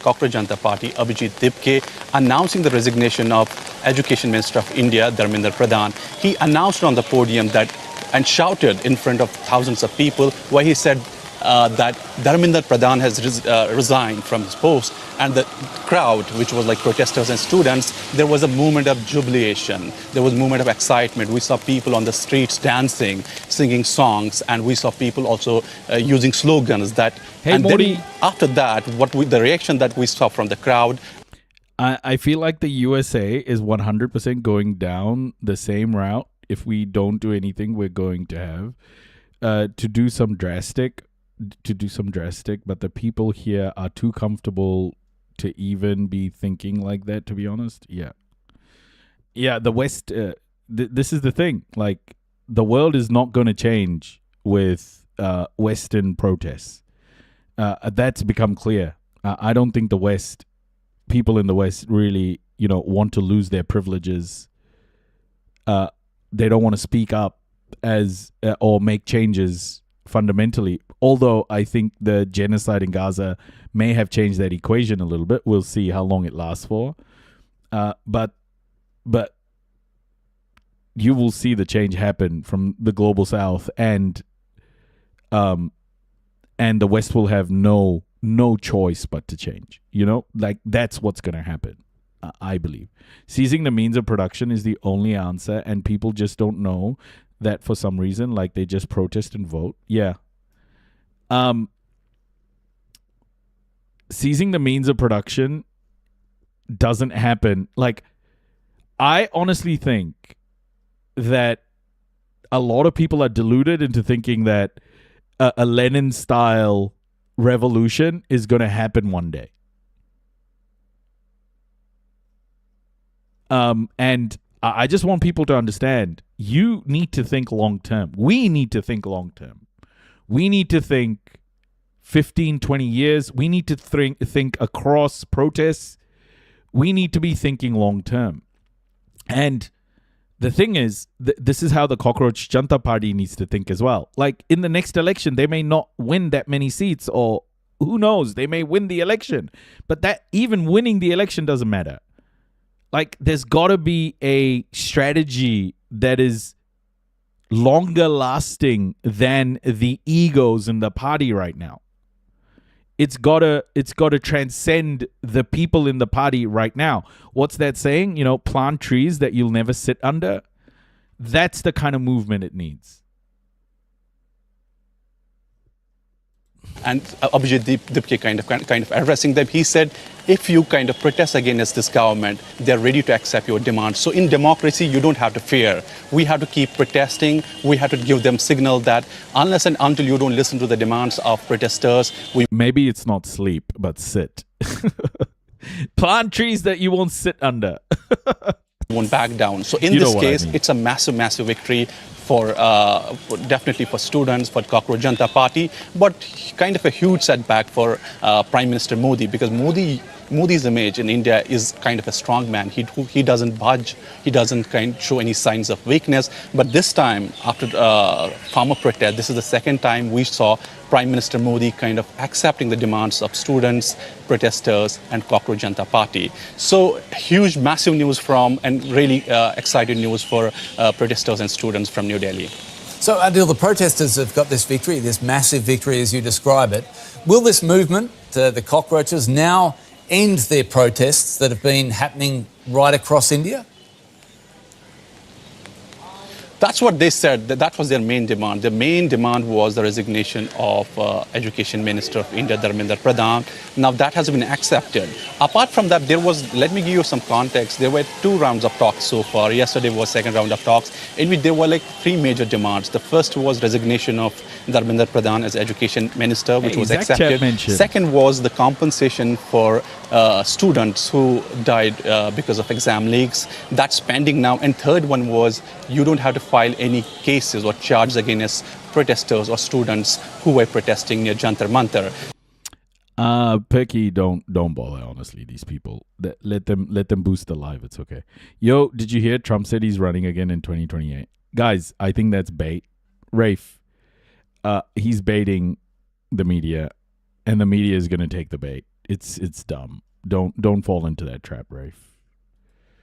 Cockroach Janata Party, Abhijit Dipke, announcing the resignation of Education Minister of India, Dharmendra Pradhan. He announced on the podium that and shouted in front of thousands of people, where he said that Dharmendra Pradhan has resigned from his post, and the crowd, which was like protesters and students, there was a movement of jubilation. There was a movement of excitement. We saw people on the streets dancing, singing songs, and we saw people also using slogans that. Hey, and Modi. then after that, the reaction that we saw from the crowd. I feel like the USA is 100% going down the same route. If we don't do anything, we're going to have to do some drastic, but the people here are too comfortable to even be thinking like that, to be honest. Yeah, the West, this is the thing. Like, the world is not going to change with Western protests. That's become clear. I don't think people in the West really, want to lose their privileges they don't want to speak up as or make changes fundamentally. Although I think the genocide in Gaza may have changed that equation a little bit. We'll see how long it lasts for. But you will see the change happen from the global south, and the West will have no choice but to change. Like that's what's going to happen. I believe seizing the means of production is the only answer, and people just don't know that for some reason. Like they just protest and vote. Yeah. Seizing the means of production doesn't happen. Like, I honestly think that a lot of people are deluded into thinking that a Lenin-style revolution is going to happen one day. And I just want people to understand, you need to think long-term. We need to think long-term. We need to think 15, 20 years. We need to think across protests. We need to be thinking long-term. And the thing is, this is how the Cockroach Janta Party needs to think as well. Like, in the next election, they may not win that many seats, or who knows, they may win the election. But that even winning the election doesn't matter. Like, there's got to be a strategy that is longer lasting than the egos in the party right now. It's got to transcend the people in the party right now. What's that saying? Plant trees that you'll never sit under. That's the kind of movement it needs. And Abhijit Dipke kind of addressing them, he said, if you kind of protest against this government, they're ready to accept your demands. So in democracy, you don't have to fear. We have to keep protesting. We have to give them signal that unless and until you don't listen to the demands of protesters, maybe it's not sleep, but sit. Plant trees that you won't sit under. won't back down. So in this case, it's a massive, massive victory for definitely for students, for Cockroach Janta Party, but kind of a huge setback for Prime Minister Modi, because Modi's image in India is kind of a strong man. He doesn't budge. He doesn't show any signs of weakness. But this time, after farmer protest, this is the second time we saw Prime Minister Modi kind of accepting the demands of students, protesters, and Cockroach Janta Party. So huge, massive news and really exciting news for protesters and students from New Delhi. So, Adil, the protesters have got this victory, this massive victory as you describe it. Will this movement, the Cockroaches, now end their protests that have been happening right across India? That's what they said. That was their main demand. The main demand was the resignation of Education Minister of India, Dharmendra Pradhan. Now that has been accepted. Apart from that, let me give you some context. There were 2 rounds of talks so far. Yesterday was second round of talks in which there were 3 major demands. The first was resignation of Dharmendra Pradhan as Education Minister, which was accepted. Second was the compensation for students who died because of exam leaks. That's pending now. And third one was you don't have to file any cases or charges against protesters or students who were protesting near Jantar Mantar. Pecky, don't bother. Honestly, these people, let them boost the live. It's okay. Yo, did you hear Trump said he's running again in 2028? Guys, I think that's bait. Rafe, he's baiting the media, and the media is gonna take the bait. It's dumb. Don't fall into that trap, Rafe.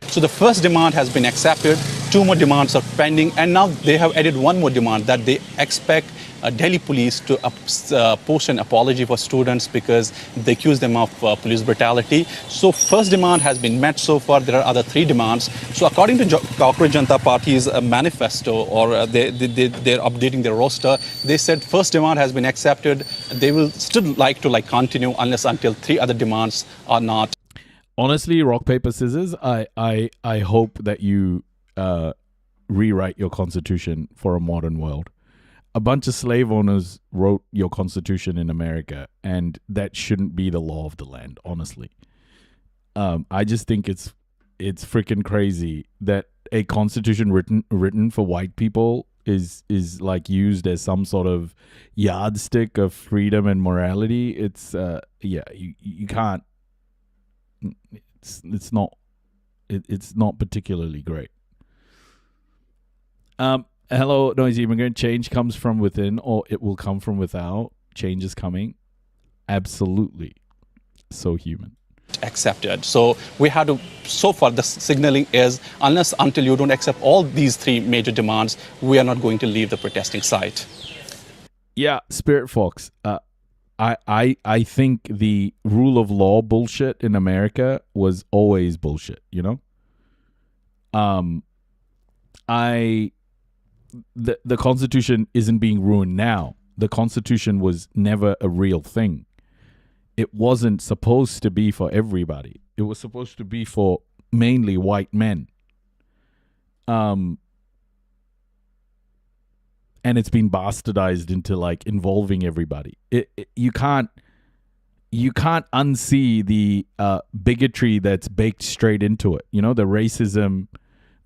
So the first demand has been accepted, 2 more demands are pending, and now they have added 1 more demand that they expect Delhi police to post an apology for students because they accuse them of police brutality. So first demand has been met so far. There are other 3 demands. So according to Cockroach Janta Party's manifesto, or they're updating their roster, they said first demand has been accepted. They will still like to continue until 3 other demands are not. Honestly, rock, paper, scissors, I hope that you rewrite your constitution for a modern world. A bunch of slave owners wrote your constitution in America, and that shouldn't be the law of the land, honestly. I just think it's freaking crazy that a constitution written for white people is used as some sort of yardstick of freedom and morality. It's you can't. It's not particularly great. Hello, Noisy Immigrant. Change comes from within or it will come from without. Change is coming. Absolutely. So human. Accepted. So we had to, so far the signaling is until you don't accept all these three major demands, we are not going to leave the protesting site. Yeah, Spirit Fox. I think the rule of law bullshit in America was always bullshit, you know? The Constitution isn't being ruined now. The Constitution was never a real thing. It wasn't supposed to be for everybody. It was supposed to be for mainly white men. And it's been bastardized into like involving everybody. You can't unsee the bigotry that's baked straight into it. You know, the racism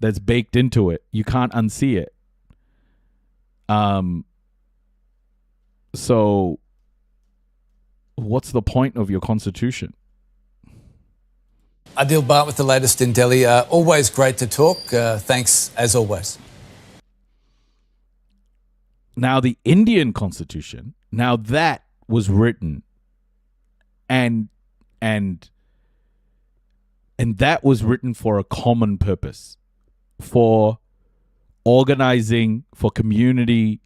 that's baked into it. You can't unsee it. So what's the point of your constitution? Adil Bhatt with the latest in Delhi. Always great to talk. Thanks as always. Now, the Indian constitution, now that was written and that was written for a common purpose, for organizing, for community,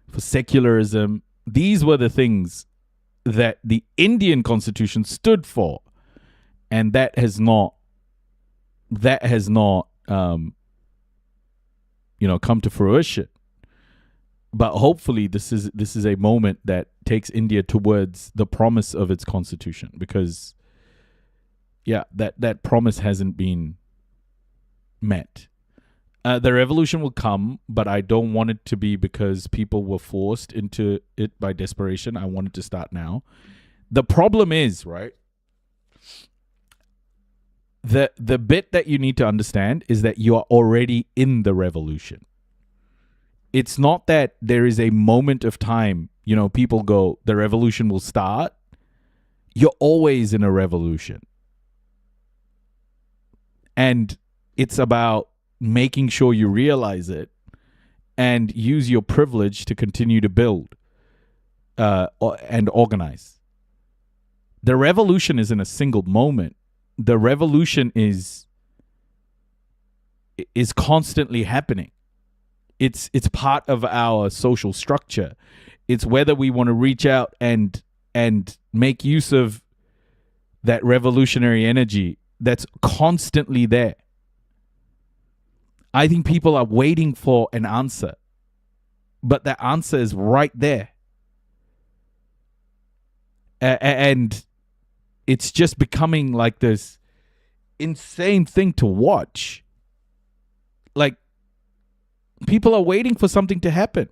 for secularism. These were the things that the Indian constitution stood for, and that has not come to fruition. But hopefully this is a moment that takes India towards the promise of its constitution, because that promise hasn't been met. The revolution will come, but I don't want it to be because people were forced into it by desperation. I want it to start now. The problem is, right? The bit that you need to understand is that you are already in the revolution. It's not that there is a moment of time, you know, people go, the revolution will start. You're always in a revolution. And it's about making sure you realize it and use your privilege to continue to build and organize. The revolution isn't a single moment. The revolution is constantly happening. It's part of our social structure. It's whether we want to reach out and make use of that revolutionary energy that's constantly there. I think people are waiting for an answer, but the answer is right there. And it's just becoming like this insane thing to watch. Like, people are waiting for something to happen.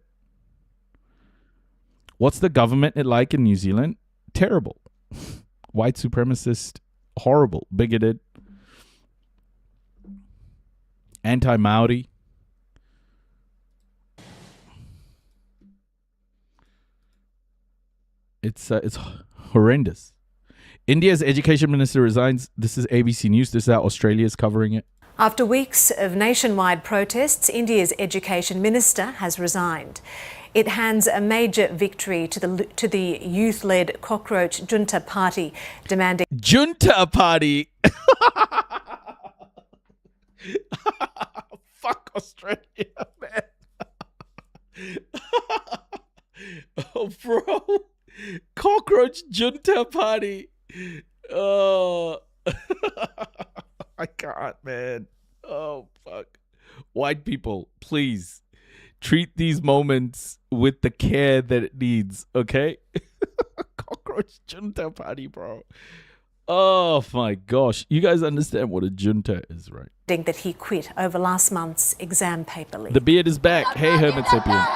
What's the government like in New Zealand? Terrible. White supremacist, horrible, bigoted, anti-Maori. It's horrendous. India's education minister resigns. This is ABC News. This is how Australia is covering it. After weeks of nationwide protests, India's education minister has resigned. It hands a major victory to the youth-led Cockroach Junta Party, demanding... Junta Party! Fuck Australia, man. Oh, bro. Cockroach Junta Party. Oh. I can't, man. Oh, fuck. White people, please treat these moments with the care that it needs, okay? Cockroach Junta Party, bro. Oh, my gosh. You guys understand what a junta is, right? That he quit over last month's exam paper leak. The beard is back. Hey, Hermit Sapien.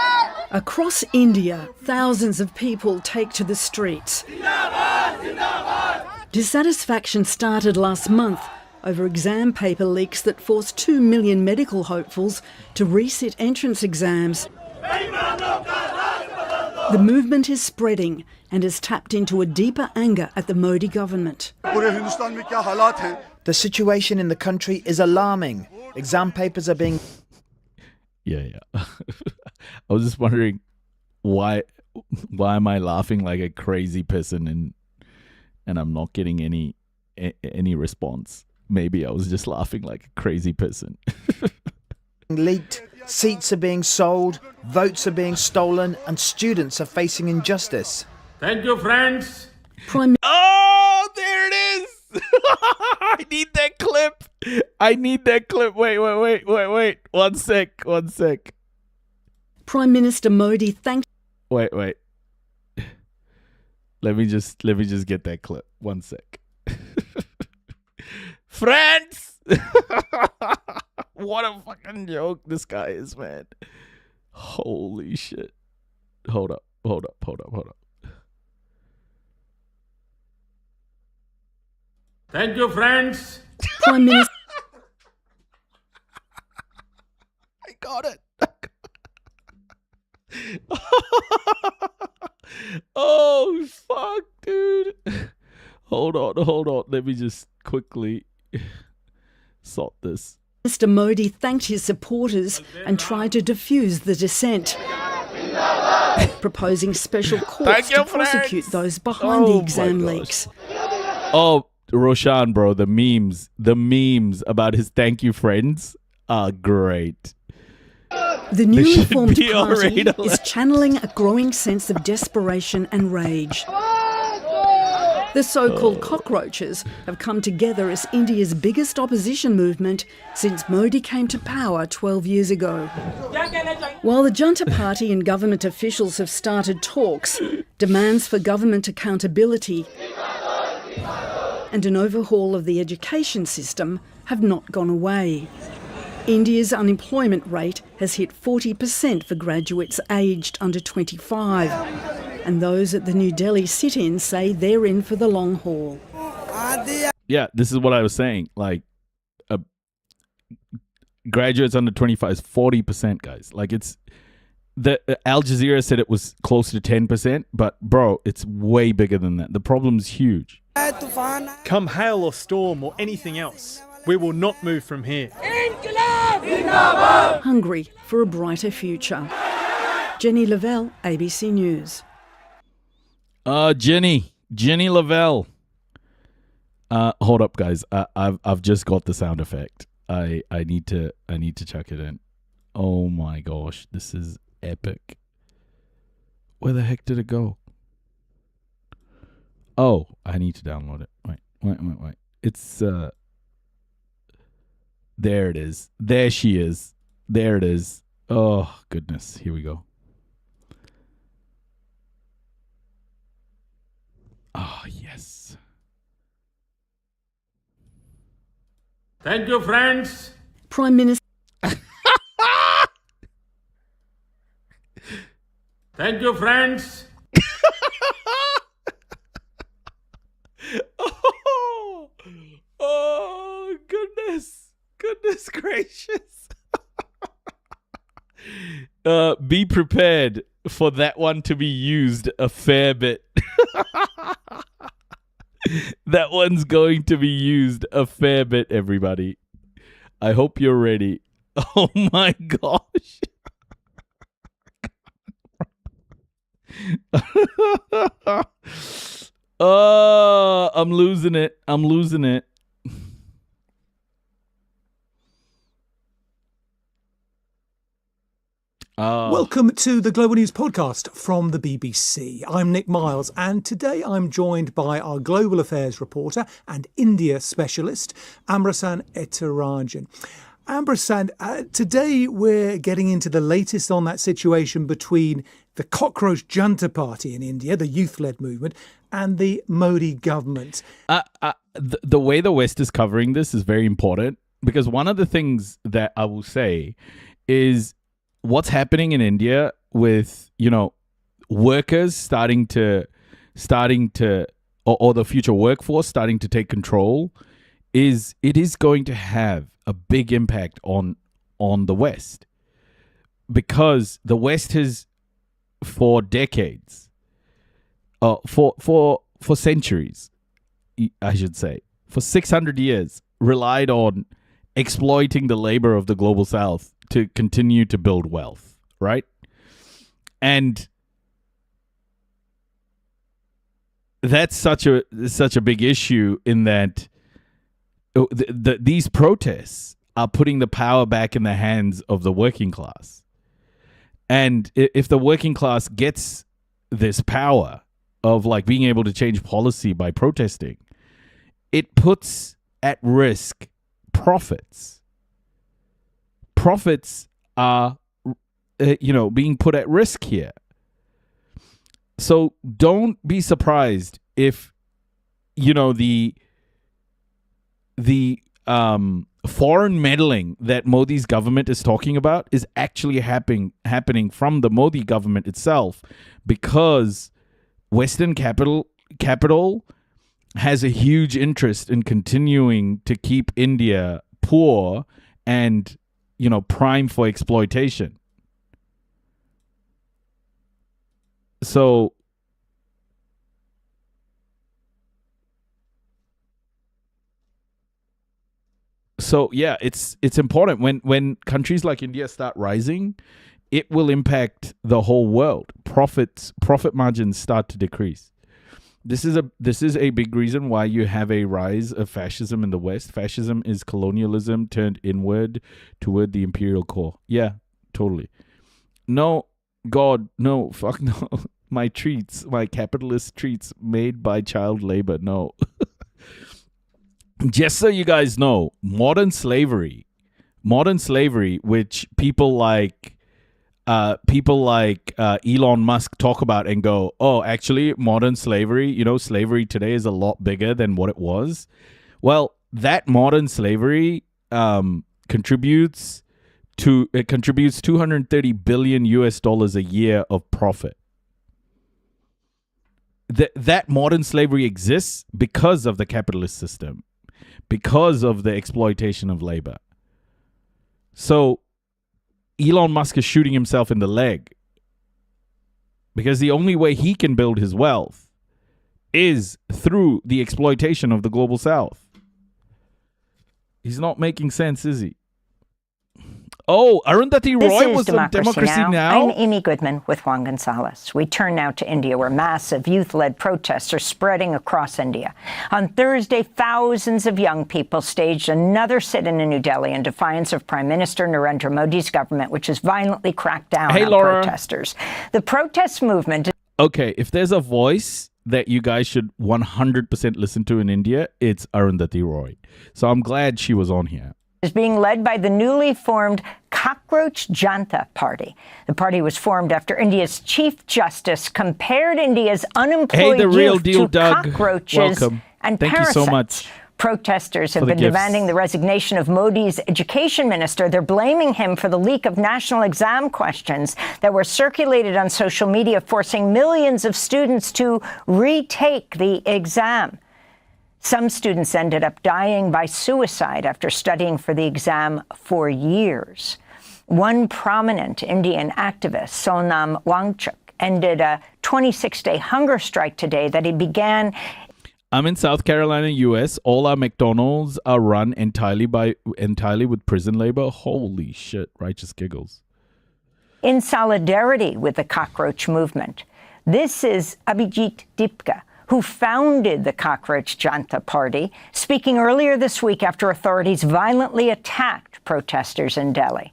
Across India, thousands of people take to the streets. Dissatisfaction started last month over exam paper leaks that forced 2 million medical hopefuls to resit entrance exams. The movement is spreading and has tapped into a deeper anger at the Modi government. The situation in the country is alarming. Exam papers are being... Yeah. I was just wondering why am I laughing like a crazy person and I'm not getting any response. Maybe I was just laughing like a crazy person. Leaked, seats are being sold, votes are being stolen, and students are facing injustice. Thank you, friends. Oh, there it is. I need that clip. Wait. One sec. Prime Minister Modi thanked. Wait. Let me just get that clip. One sec. Friends! What a fucking joke this guy is, man. Holy shit. Hold up. Thank you, friends. Prime Minister. I got it. Oh, fuck, dude. Hold on. Let me just quickly sort this. Mr. Modi thanked his supporters and tried to diffuse the dissent, proposing special courts to prosecute those behind the exam leaks. Oh, Roshan, bro, the memes about his thank you friends are great. The newly formed party is channeling a growing sense of desperation and rage. The so-called Cockroaches have come together as India's biggest opposition movement since Modi came to power 12 years ago. While the Junta Party and government officials have started talks, demands for government accountability and an overhaul of the education system have not gone away. India's unemployment rate has hit 40% for graduates aged under 25. And those at the New Delhi sit-in say they're in for the long haul. Yeah, this is what I was saying. Like, graduates under 25 is 40%, guys. Like, it's Al Jazeera said it was closer to 10%, but bro, it's way bigger than that. The problem's huge. Come hail or storm or anything else, we will not move from here. Hungry for a brighter future. Jenny Lavelle, ABC News. Jenny Lavelle. Hold up, guys. I've just got the sound effect. I need to chuck it in. Oh my gosh, this is epic. Where the heck did it go? Oh, I need to download it. Wait. It's there it is. There she is. There it is. Oh goodness. Here we go. Oh, yes. Thank you, friends. Prime Minister. Thank you, friends. Oh, goodness gracious. Be prepared for that one to be used a fair bit. That one's going to be used a fair bit, everybody. I hope you're ready. Oh my gosh. Oh, I'm losing it. Welcome to the Global News Podcast from the BBC. I'm Nick Miles, and today I'm joined by our Global Affairs reporter and India specialist, Ambrasan Ethirajan. Ambrasan, today we're getting into the latest on that situation between the Cockroach Junta Party in India, the youth-led movement, and the Modi government. The way the West is covering this is very important, because one of the things that I will say is what's happening in India with, workers starting to or the future workforce starting to take control is going to have a big impact on the West, because the West has for decades, for centuries, I should say, for 600 years relied on exploiting the labor of the global South to continue to build wealth, right? And that's such a big issue in that these protests are putting the power back in the hands of the working class. And if the working class gets this power of like being able to change policy by protesting, it puts at risk profits. Profits are, being put at risk here. So don't be surprised if, the foreign meddling that Modi's government is talking about is actually happening from the Modi government itself, because Western capital has a huge interest in continuing to keep India poor and, prime for exploitation. So yeah, it's important when countries like India start rising, it will impact the whole world. Profit margins start to decrease. This is a big reason why you have a rise of fascism in the West. Fascism is colonialism turned inward toward the imperial core. Yeah, totally. No, God, no, fuck no. My capitalist treats made by child labor, no. Just so you guys know, modern slavery, which people like Elon Musk talk about and go, oh, actually, modern slavery, slavery today is a lot bigger than what it was. Well, that modern slavery contributes $230 billion a year of profit. That modern slavery exists because of the capitalist system, because of the exploitation of labor. So Elon Musk is shooting himself in the leg, because the only way he can build his wealth is through the exploitation of the global South. He's not making sense, is he? Oh, Arundhati Roy was on Democracy Now. I'm Amy Goodman with Juan Gonzalez. We turn now to India, where massive youth-led protests are spreading across India. On Thursday, thousands of young people staged another sit-in New Delhi in defiance of Prime Minister Narendra Modi's government, which has violently cracked down on protesters. The protest movement... Okay, if there's a voice that you guys should 100% listen to in India, it's Arundhati Roy. So I'm glad she was on here. Is being led by the newly formed Cockroach Janta Party. The party was formed after India's Chief Justice compared India's unemployed youth to cockroaches and Thank parasites. You so much. Protesters have been demanding the resignation of Modi's education minister. They're blaming him for the leak of national exam questions that were circulated on social media, forcing millions of students to retake the exam. Some students ended up dying by suicide after studying for the exam for years. One prominent Indian activist, Sonam Wangchuk, ended a 26-day hunger strike today that he began. I'm in South Carolina, U.S. All our McDonald's are run entirely with prison labor. Holy shit, righteous giggles. In solidarity with the cockroach movement. This is Abhijit Dipka, who founded the Cockroach Janta Party, speaking earlier this week after authorities violently attacked protesters in Delhi.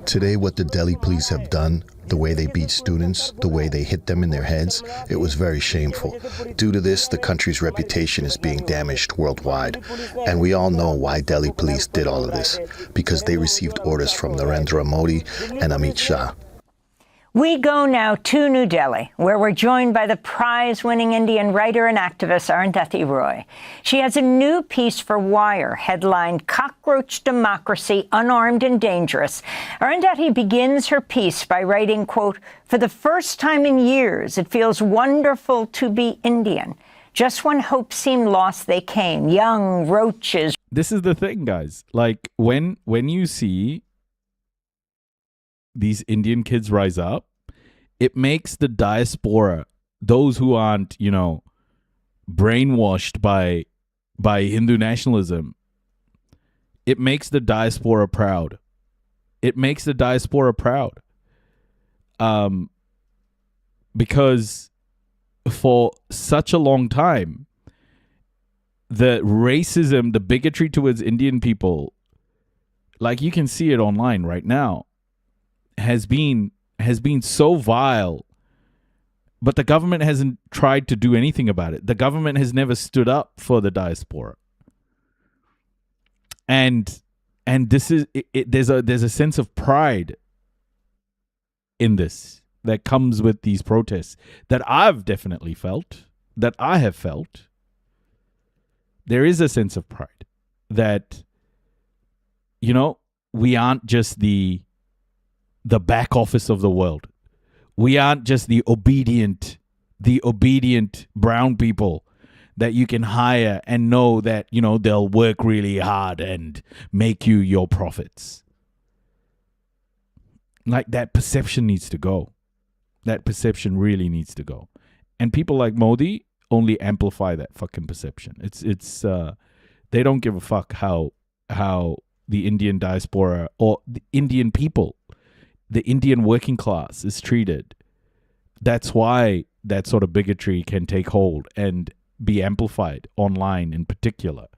Today, what the Delhi police have done, the way they beat students, the way they hit them in their heads, it was very shameful. Due to this, the country's reputation is being damaged worldwide. And we all know why Delhi police did all of this, because they received orders from Narendra Modi and Amit Shah. We go now to New Delhi, where we're joined by the prize-winning Indian writer and activist Arundhati Roy. She has a new piece for Wire, headlined "Cockroach Democracy, Unarmed and Dangerous." Arundhati begins her piece by writing, quote, "For the first time in years, it feels wonderful to be Indian. Just when hope seemed lost, they came, young roaches." This is the thing, guys. Like, when you see these Indian kids rise up, it makes the diaspora, those who aren't, brainwashed by Hindu nationalism, it makes the diaspora proud. It makes the diaspora proud. Because for such a long time, the racism, the bigotry towards Indian people, like you can see it online right now, has been so vile. But the government hasn't tried to do anything about it. The government has never stood up for the diaspora. And this is there's a sense of pride in this that comes with these protests that I've definitely felt, that I have felt. There is a sense of pride that, you know, we aren't just the back office of the world. We aren't just the obedient brown people that you can hire and know that, you know, they'll work really hard and make you your profits. Like, that perception needs to go. That perception really needs to go. And people like Modi only amplify that fucking perception. It's they don't give a fuck how the Indian diaspora or the Indian people, the Indian working class is treated. That's why that sort of bigotry can take hold and be amplified online in particular.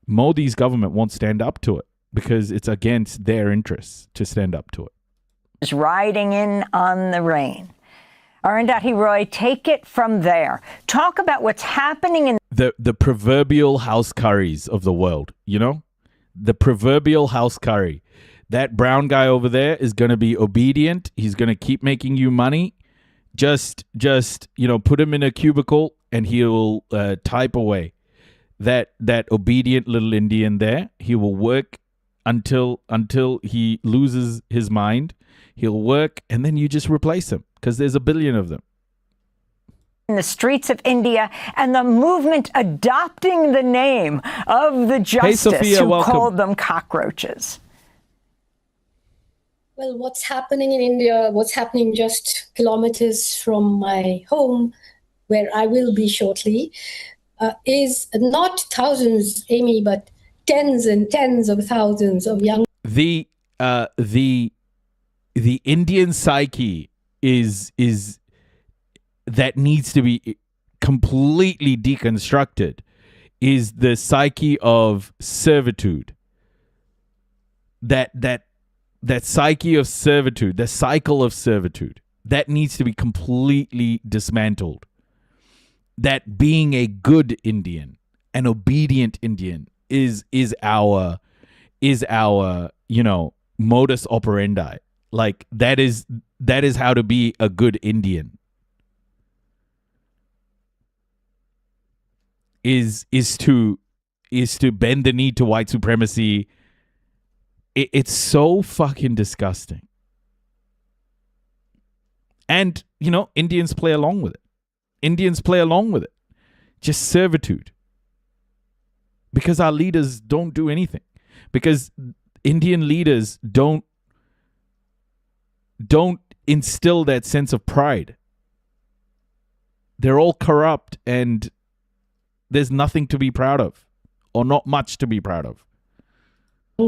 Modi's government won't stand up to it because it's against their interests to stand up to it. Is riding in on the rain. Arundhati Roy, take it from there. Talk about what's happening in the proverbial house curries of the world, you know? The proverbial house curry. That brown guy over there is going to be obedient. He's going to keep making you money. Just you know, put him in a cubicle and he'll type away. That obedient little Indian there, he will work until he loses his mind. He'll work and then you just replace him because there's a billion of them. In the streets of India, and the movement adopting the name of the justice Sophia, who welcome. called them cockroaches. Well, what's happening in India, what's happening just kilometers from my home, where I will be shortly, is not thousands, Amy, but tens and tens of thousands of young. The Indian psyche is that needs to be completely deconstructed, is the psyche of servitude. That psyche of servitude, the cycle of servitude, that needs to be completely dismantled. That being a good Indian, an obedient Indian, is our you know, modus operandi. Like, that is how to be a good Indian. Is to bend the knee to white supremacy. It's so fucking disgusting. And, you know, Indians play along with it. Just servitude. Because our leaders don't do anything. Because Indian leaders don't instill that sense of pride. They're all corrupt and there's nothing to be proud of, or not much to be proud of.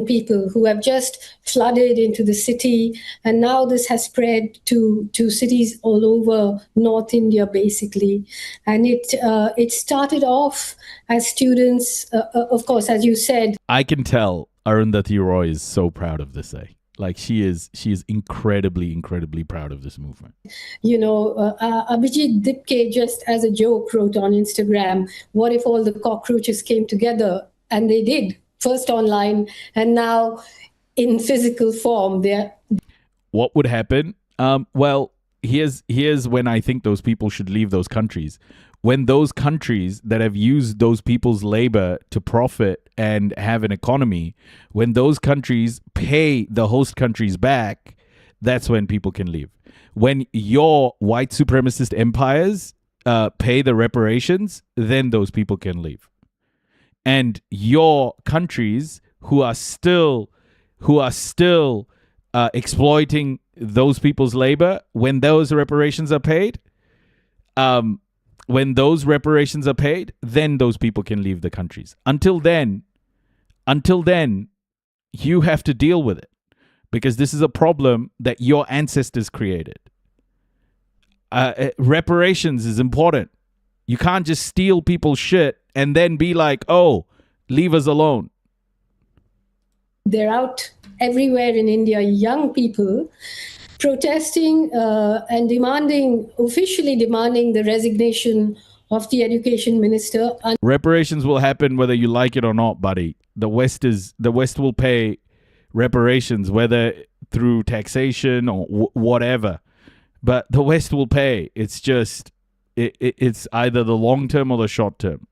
People who have just flooded into the city, and now this has spread to cities all over North India, basically. And it started off as students, of course, as you said. I can tell Arundhati Roy is so proud of this, Like, she is incredibly, incredibly proud of this movement. You know, Abhijit Dipke, just as a joke, wrote on Instagram, what if all the cockroaches came together? And they did. First online, and now in physical form. What would happen? Well, here's when I think those people should leave those countries. When those countries that have used those people's labor to profit and have an economy, when those countries pay the host countries back, that's when people can leave. When your white supremacist empires pay the reparations, then those people can leave. And your countries who are still exploiting those people's labor, when those reparations are paid, then those people can leave the countries. Until then, You have to deal with it because this is a problem that your ancestors created. Reparations is important. You can't just steal people's shit and then be like, oh, leave us alone. They're out everywhere in India, young people protesting and officially demanding the resignation of the education minister. Reparations will happen whether you like it or not, buddy. The West will pay reparations, whether through taxation or whatever. But the West will pay. It's just, it's either the long term or the short term.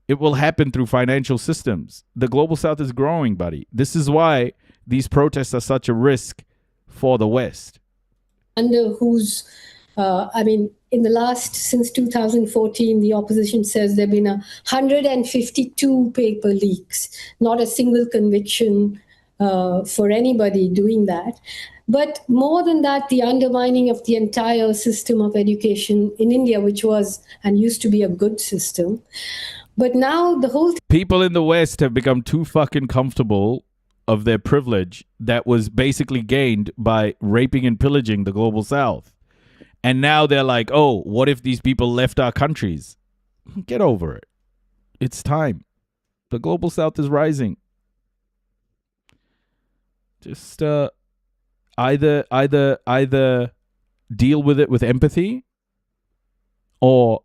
It will happen through financial systems. The global South is growing, buddy. This is why these protests are such a risk for the West. Under whose, in the since 2014, the opposition says there have been 152 paper leaks, not a single conviction for anybody doing that. But more than that, the undermining of the entire system of education in India, which was and used to be a good system. But now the whole people in the West have become too fucking comfortable of their privilege that was basically gained by raping and pillaging the global South. And now they're like, oh, what if these people left our countries? Get over it. It's time. The global South is rising. Just either deal with it with empathy or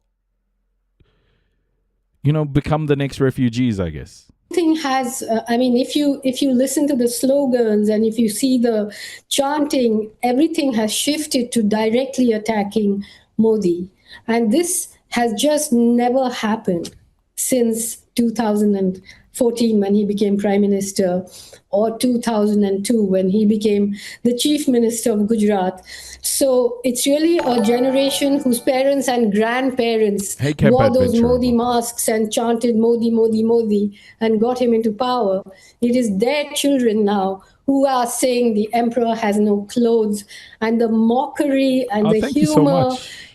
become the next refugees, I guess. Thing has, if you listen to the slogans and if you see the chanting, everything has shifted to directly attacking Modi. And this has just never happened since 2014 when he became Prime Minister, or 2002 when he became the Chief Minister of Gujarat. So it's really a generation whose parents and grandparents wore those Modi masks and chanted Modi, Modi, Modi and got him into power. It is their children now who are saying the emperor has no clothes, and the mockery and the humor.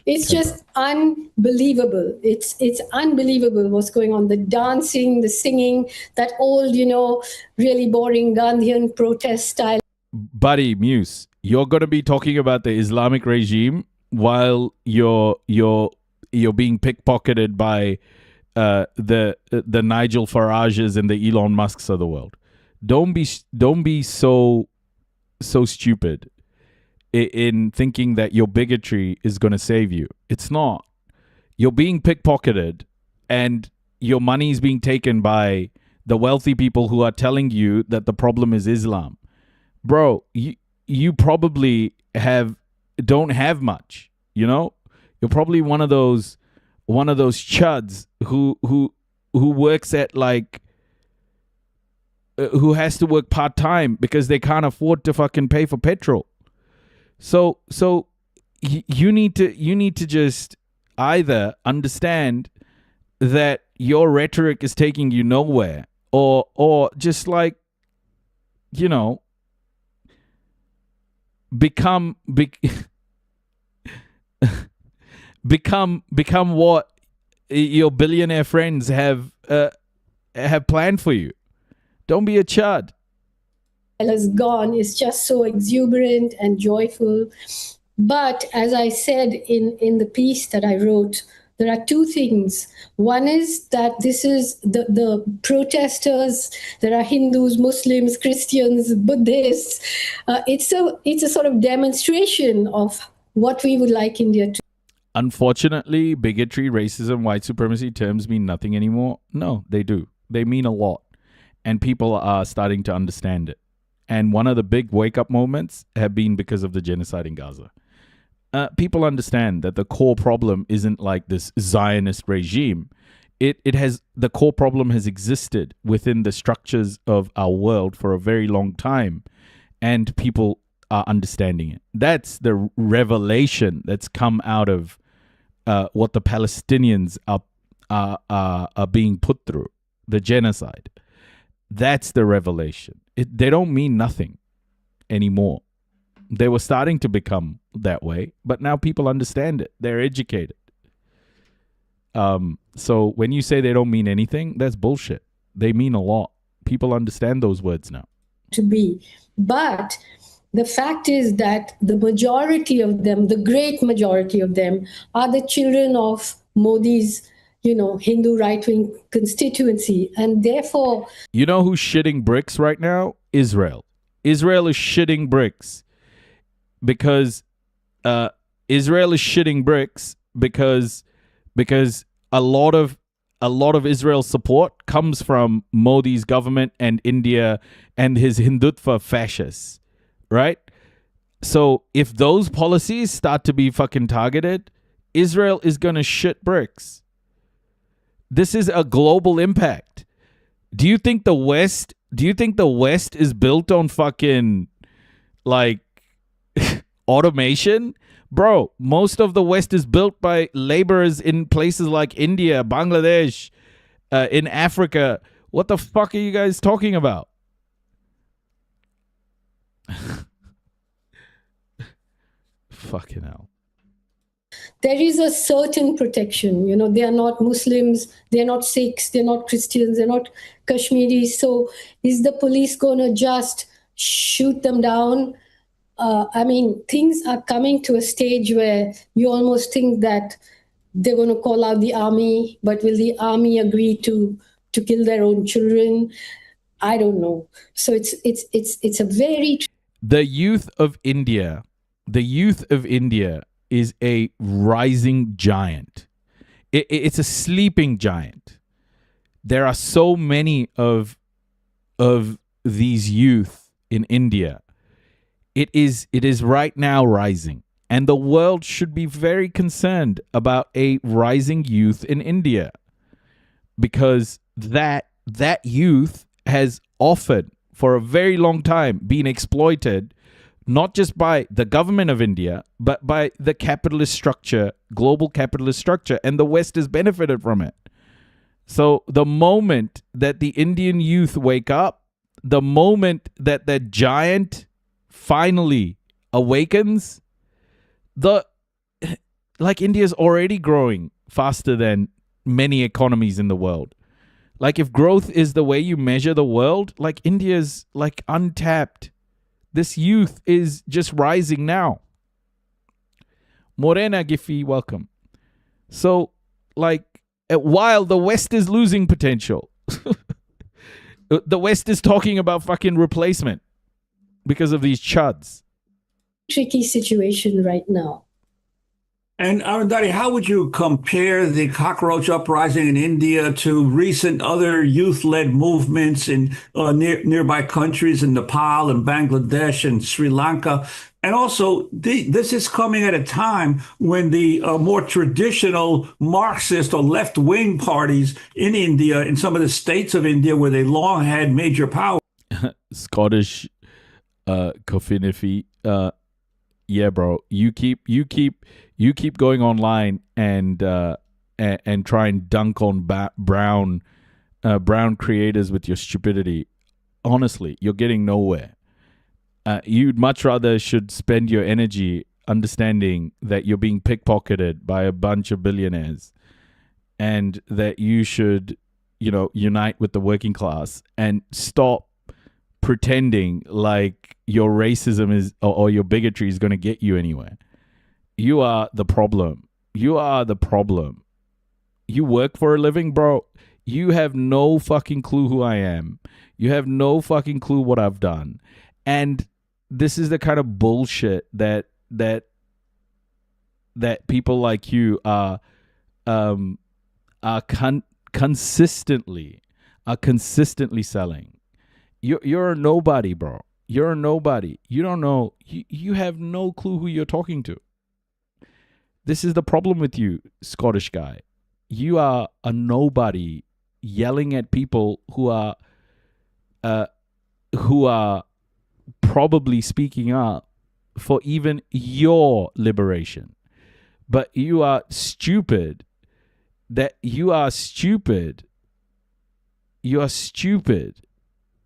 It's just unbelievable. It's unbelievable what's going on. The dancing, the singing, that old, really boring Gandhian protest style. Buddy, Muse, you're going to be talking about the Islamic regime while you're being pickpocketed by the Nigel Farages and the Elon Musks of the world. Don't be so stupid in thinking that your bigotry is going to save you. It's not. You're being pickpocketed and your money is being taken by the wealthy people who are telling you that the problem is Islam. Bro, you probably don't have much, You're probably one of those chuds who works at who has to work part-time because they can't afford to fucking pay for petrol. So you need to just either understand that your rhetoric is taking you nowhere, or just become what your billionaire friends have planned for you. Don't be a chud. Has gone is just so exuberant and joyful. But as I said in the piece that I wrote, there are two things. One is that this is the protesters. There are Hindus, Muslims, Christians, Buddhists. It's a sort of demonstration of what we would like India to. Unfortunately, bigotry, racism, white supremacy terms mean nothing anymore. No, they do. They mean a lot. And people are starting to understand it. And one of the big wake-up moments have been because of the genocide in Gaza. People understand that the core problem isn't like this Zionist regime. The core problem has existed within the structures of our world for a very long time, and people are understanding it. That's the revelation that's come out of what the Palestinians are being put through, the genocide. That's the revelation. They don't mean nothing anymore. They were starting to become that way, but now people understand it. They're educated. So when you say they don't mean anything, that's bullshit. They mean a lot. People understand those words now. to be. But the fact is that the majority of them, the great majority of them, are the children of Modi's, Hindu right-wing constituency. And therefore... You know who's shitting bricks right now? Israel. Israel is shitting bricks because Israel is shitting bricks because a lot of Israel's support comes from Modi's government and India and his Hindutva fascists, right? So if those policies start to be fucking targeted, Israel is gonna shit bricks. This is a global impact. Do you think the West is built on fucking like automation? Bro, most of the West is built by laborers in places like India, Bangladesh, in Africa. What the fuck are you guys talking about? Fucking hell. There is a certain protection. They are not Muslims, they're not Sikhs, they're not Christians, they're not Kashmiris. So is the police going to just shoot them down? Things are coming to a stage where you almost think that they're going to call out the army, but will the army agree to kill their own children? I don't know. So it's a very... The youth of India is a rising giant. It's a sleeping giant. There are so many of these youth in India. It is right now rising. And the world should be very concerned about a rising youth in India. Because that youth has often, for a very long time, been exploited, not just by the government of India, but by the capitalist structure, global capitalist structure, and the West has benefited from it. So the moment that the Indian youth wake up, the moment that that giant finally awakens, India's already growing faster than many economies in the world. Like, if growth is the way you measure the world, like, India's like untapped. This youth is just rising now. Morena Giffy, welcome. So, while the West is losing potential, the West is talking about fucking replacement because of these chuds. Tricky situation right now. And Arundhati, how would you compare the cockroach uprising in India to recent other youth-led movements in nearby countries in Nepal and Bangladesh and Sri Lanka? And also, this is coming at a time when the more traditional Marxist or left-wing parties in India, in some of the states of India where they long had major power. Scottish Kofinifi, yeah, bro. You keep going online and try and dunk on brown creators with your stupidity. Honestly, you're getting nowhere. You'd much rather should spend your energy understanding that you're being pickpocketed by a bunch of billionaires, and that you should, unite with the working class and stop pretending like your racism is or your bigotry is going to get you anywhere. You are the problem. You are the problem. You work for a living, bro. You have no fucking clue who I am. You have no fucking clue what I've done. And this is the kind of bullshit that people like you are consistently selling. You're a nobody, bro. You're a nobody. You don't know. You have no clue who you're talking to. This is the problem with you, Scottish guy. You are a nobody yelling at people who are probably speaking up for even your liberation. But you are stupid. You are stupid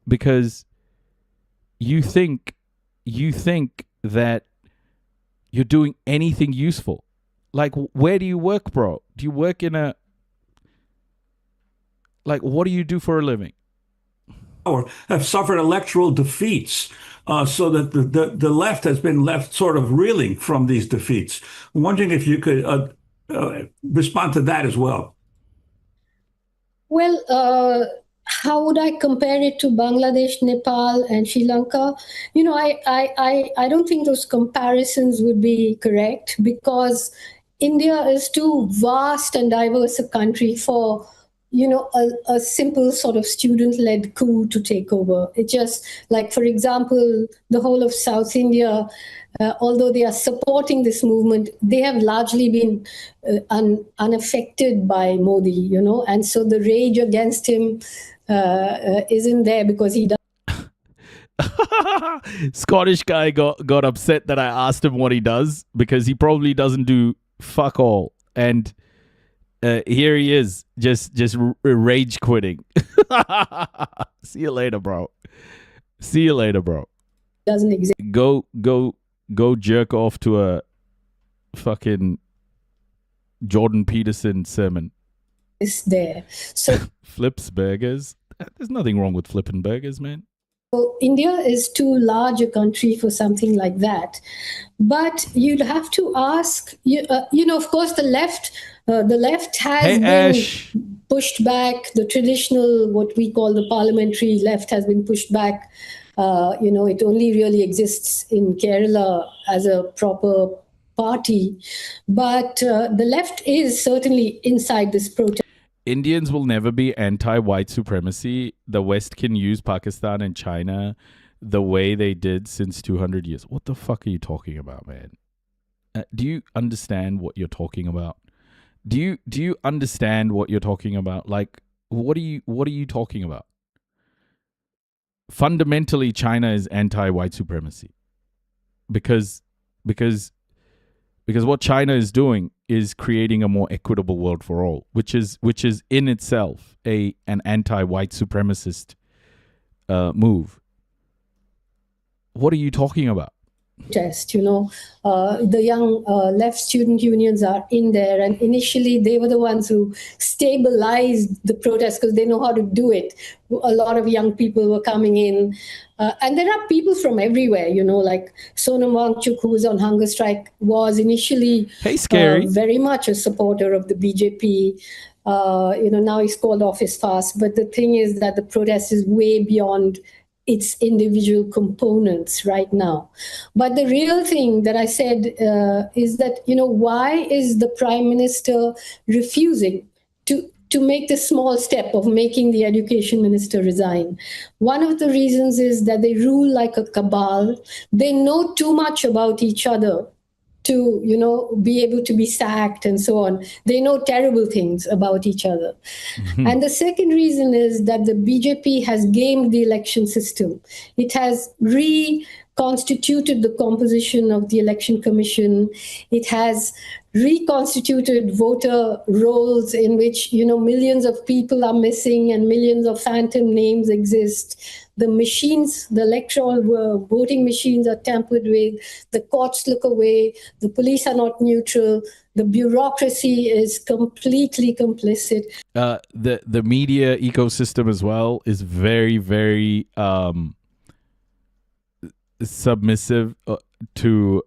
because you think that you're doing anything useful. Like, where do you work, bro? Do you work in what do you do for a living? power have suffered electoral defeats. So that the left has been left sort of reeling from these defeats. I'm wondering if you could respond to that as well. Well, how would I compare it to Bangladesh, Nepal, and Sri Lanka? You know, I don't think those comparisons would be correct, because India is too vast and diverse a country for, you know, a simple sort of student-led coup to take over. It just, like, for example, the whole of South India, although they are supporting this movement, they have largely been unaffected by Modi, you know, and so the rage against him isn't there because he does. Scottish guy got upset that I asked him what he does, because he probably doesn't do fuck all. And here he is, just rage quitting. See you later, bro. See you later, bro. Doesn't exist. Go jerk off to a fucking Jordan Peterson sermon. It's there. So flips burgers. There's nothing wrong with flipping burgers, man. So India is too large a country for something like that. But you'd have to ask, you know, of course, the left has been pushed back. The traditional, what we call the parliamentary left, has been pushed back. You know, it only really exists in Kerala as a proper party. But the left is certainly inside this protest. Indians will never be anti-white supremacy. The West can use Pakistan and China the way they did since 200 years. What the fuck are you talking about, man? Do you understand what you're talking about? Do you understand what you're talking about? Like, what are you talking about? Fundamentally, China is anti-white supremacy. Because what China is doing is creating a more equitable world for all, which is in itself an anti-white supremacist move. What are you talking about? Protest, you know, the young left student unions are in there, and initially they were the ones who stabilized the protest because they know how to do it. A lot of young people were coming in, and there are people from everywhere, you know, like Sonam Wangchuk, who was on hunger strike, was initially very much a supporter of the BJP. You know, now he's called off his fast, but the thing is that the protest is way beyond its individual components right now. But the real thing that I said is that, you know, why is the Prime Minister refusing to make the small step of making the Education Minister resign? One of the reasons is that they rule like a cabal. They know too much about each other to, you know, be able to be sacked and so on. They know terrible things about each other. Mm-hmm. And the second reason is that the BJP has gamed the election system. It has reconstituted the composition of the Election Commission. It has reconstituted voter rolls in which, you know, millions of people are missing and millions of phantom names exist. The machines, the electoral voting machines are tampered with. The courts look away. The police are not neutral. The bureaucracy is completely complicit. The media ecosystem as well is very, very submissive to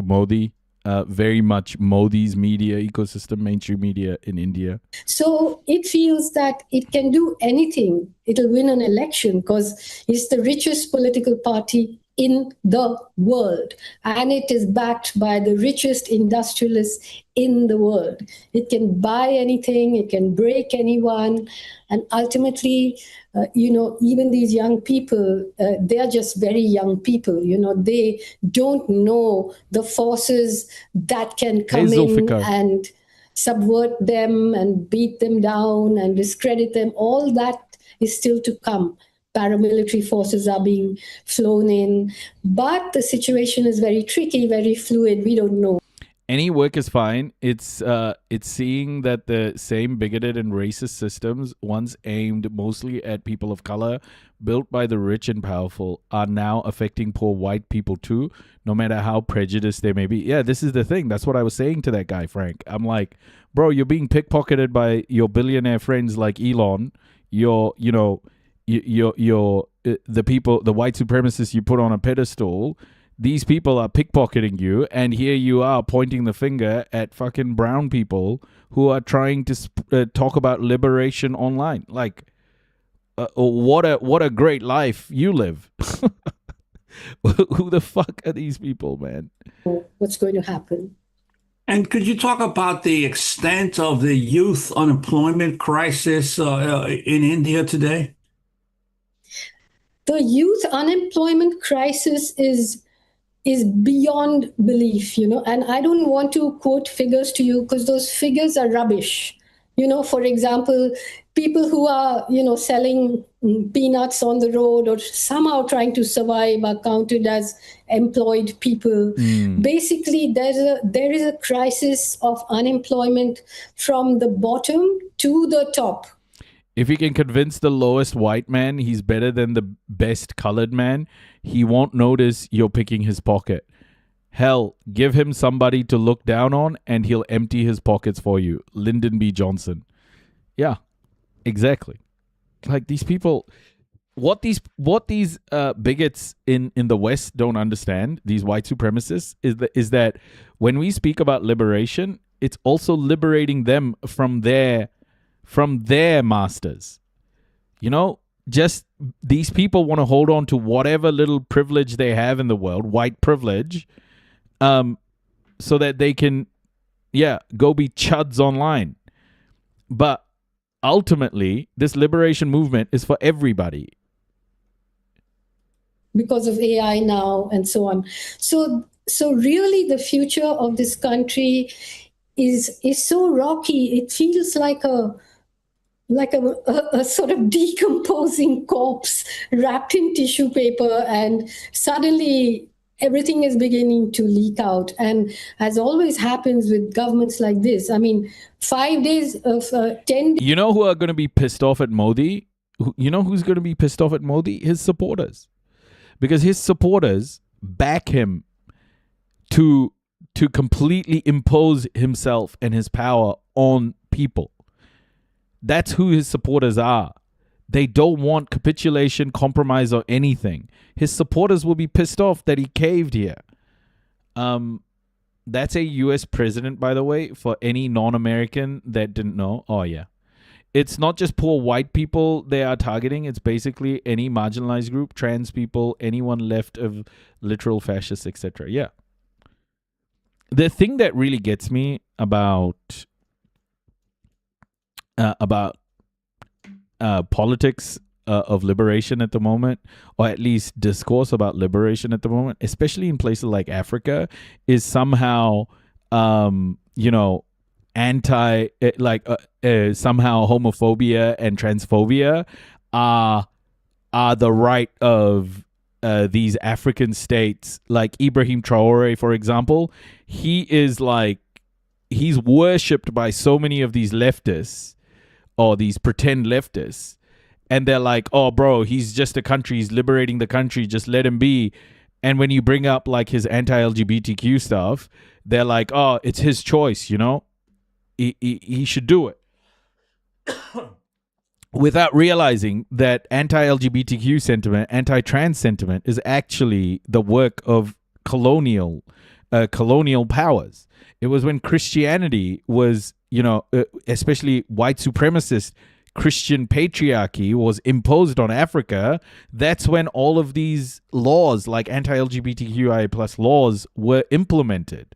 Modi. Very much Modi's media ecosystem, mainstream media in India. So it feels that it can do anything. It'll win an election because it's the richest political party in the world. And it is backed by the richest industrialists in the world. It can buy anything, it can break anyone. And ultimately, you know, even these young people, they are just very young people. You know, they don't know the forces that can come in and subvert them and beat them down and discredit them. All that is still to come. Paramilitary forces are being flown in. But the situation is very tricky, very fluid. We don't know. Any work is fine. It's seeing that the same bigoted and racist systems, once aimed mostly at people of color, built by the rich and powerful, are now affecting poor white people too, no matter how prejudiced they may be. Yeah, this is the thing. That's what I was saying to that guy, Frank. I'm like, bro, you're being pickpocketed by your billionaire friends like Elon. You're, you know, the people, the white supremacists you put on a pedestal, these people are pickpocketing you, and here you are pointing the finger at fucking brown people who are trying to talk about liberation online. Like, what a great life you live. Who the fuck are these people, man? What's going to happen? And could you talk about the extent of the youth unemployment crisis in India today? The youth unemployment crisis is beyond belief, and I don't want to quote figures to you because those figures are rubbish. For example, people who are, selling peanuts on the road or somehow trying to survive are counted as employed people. Basically, there is a crisis of unemployment from the bottom to the top. If he can convince the lowest white man he's better than the best colored man, he won't notice you're picking his pocket. Hell, give him somebody to look down on and he'll empty his pockets for you. Lyndon B. Johnson. Yeah, exactly. Like, these people, what these bigots in the West don't understand, these white supremacists, is that when we speak about liberation, it's also liberating them from their masters. Just these people want to hold on to whatever little privilege they have in the world, white privilege, so that they can, go be chuds online. But ultimately, this liberation movement is for everybody. Because of AI now and so on. So really the future of this country is so rocky. It feels like a sort of decomposing corpse wrapped in tissue paper, and suddenly everything is beginning to leak out. And as always happens with governments like this, 5 days of 10 You know who are going to be pissed off at Modi? You know who's going to be pissed off at Modi? His supporters. Because his supporters back him to completely impose himself and his power on people. That's who his supporters are. They don't want capitulation, compromise, or anything. His supporters will be pissed off that he caved here. That's a U.S. president, by the way, for any non-American that didn't know. Oh, yeah. It's not just poor white people they are targeting. It's basically any marginalized group, trans people, anyone left of literal fascists, etc. Yeah. The thing that really gets me about politics of liberation at the moment, or at least discourse about liberation at the moment, especially in places like Africa, is somehow, anti, somehow homophobia and transphobia are the right of these African states. Like Ibrahim Traore, for example, he's worshipped by so many of these leftists, or these pretend leftists, and they're like, oh, bro, he's just a country, he's liberating the country, just let him be. And when you bring up like his anti-LGBTQ stuff, they're like, oh, it's his choice, he should do it. Without realizing that anti-LGBTQ sentiment, anti-trans sentiment is actually the work of colonial powers. It was when Christianity was, especially white supremacist Christian patriarchy was imposed on Africa. That's when all of these laws, like anti-LGBTQI plus laws, were implemented.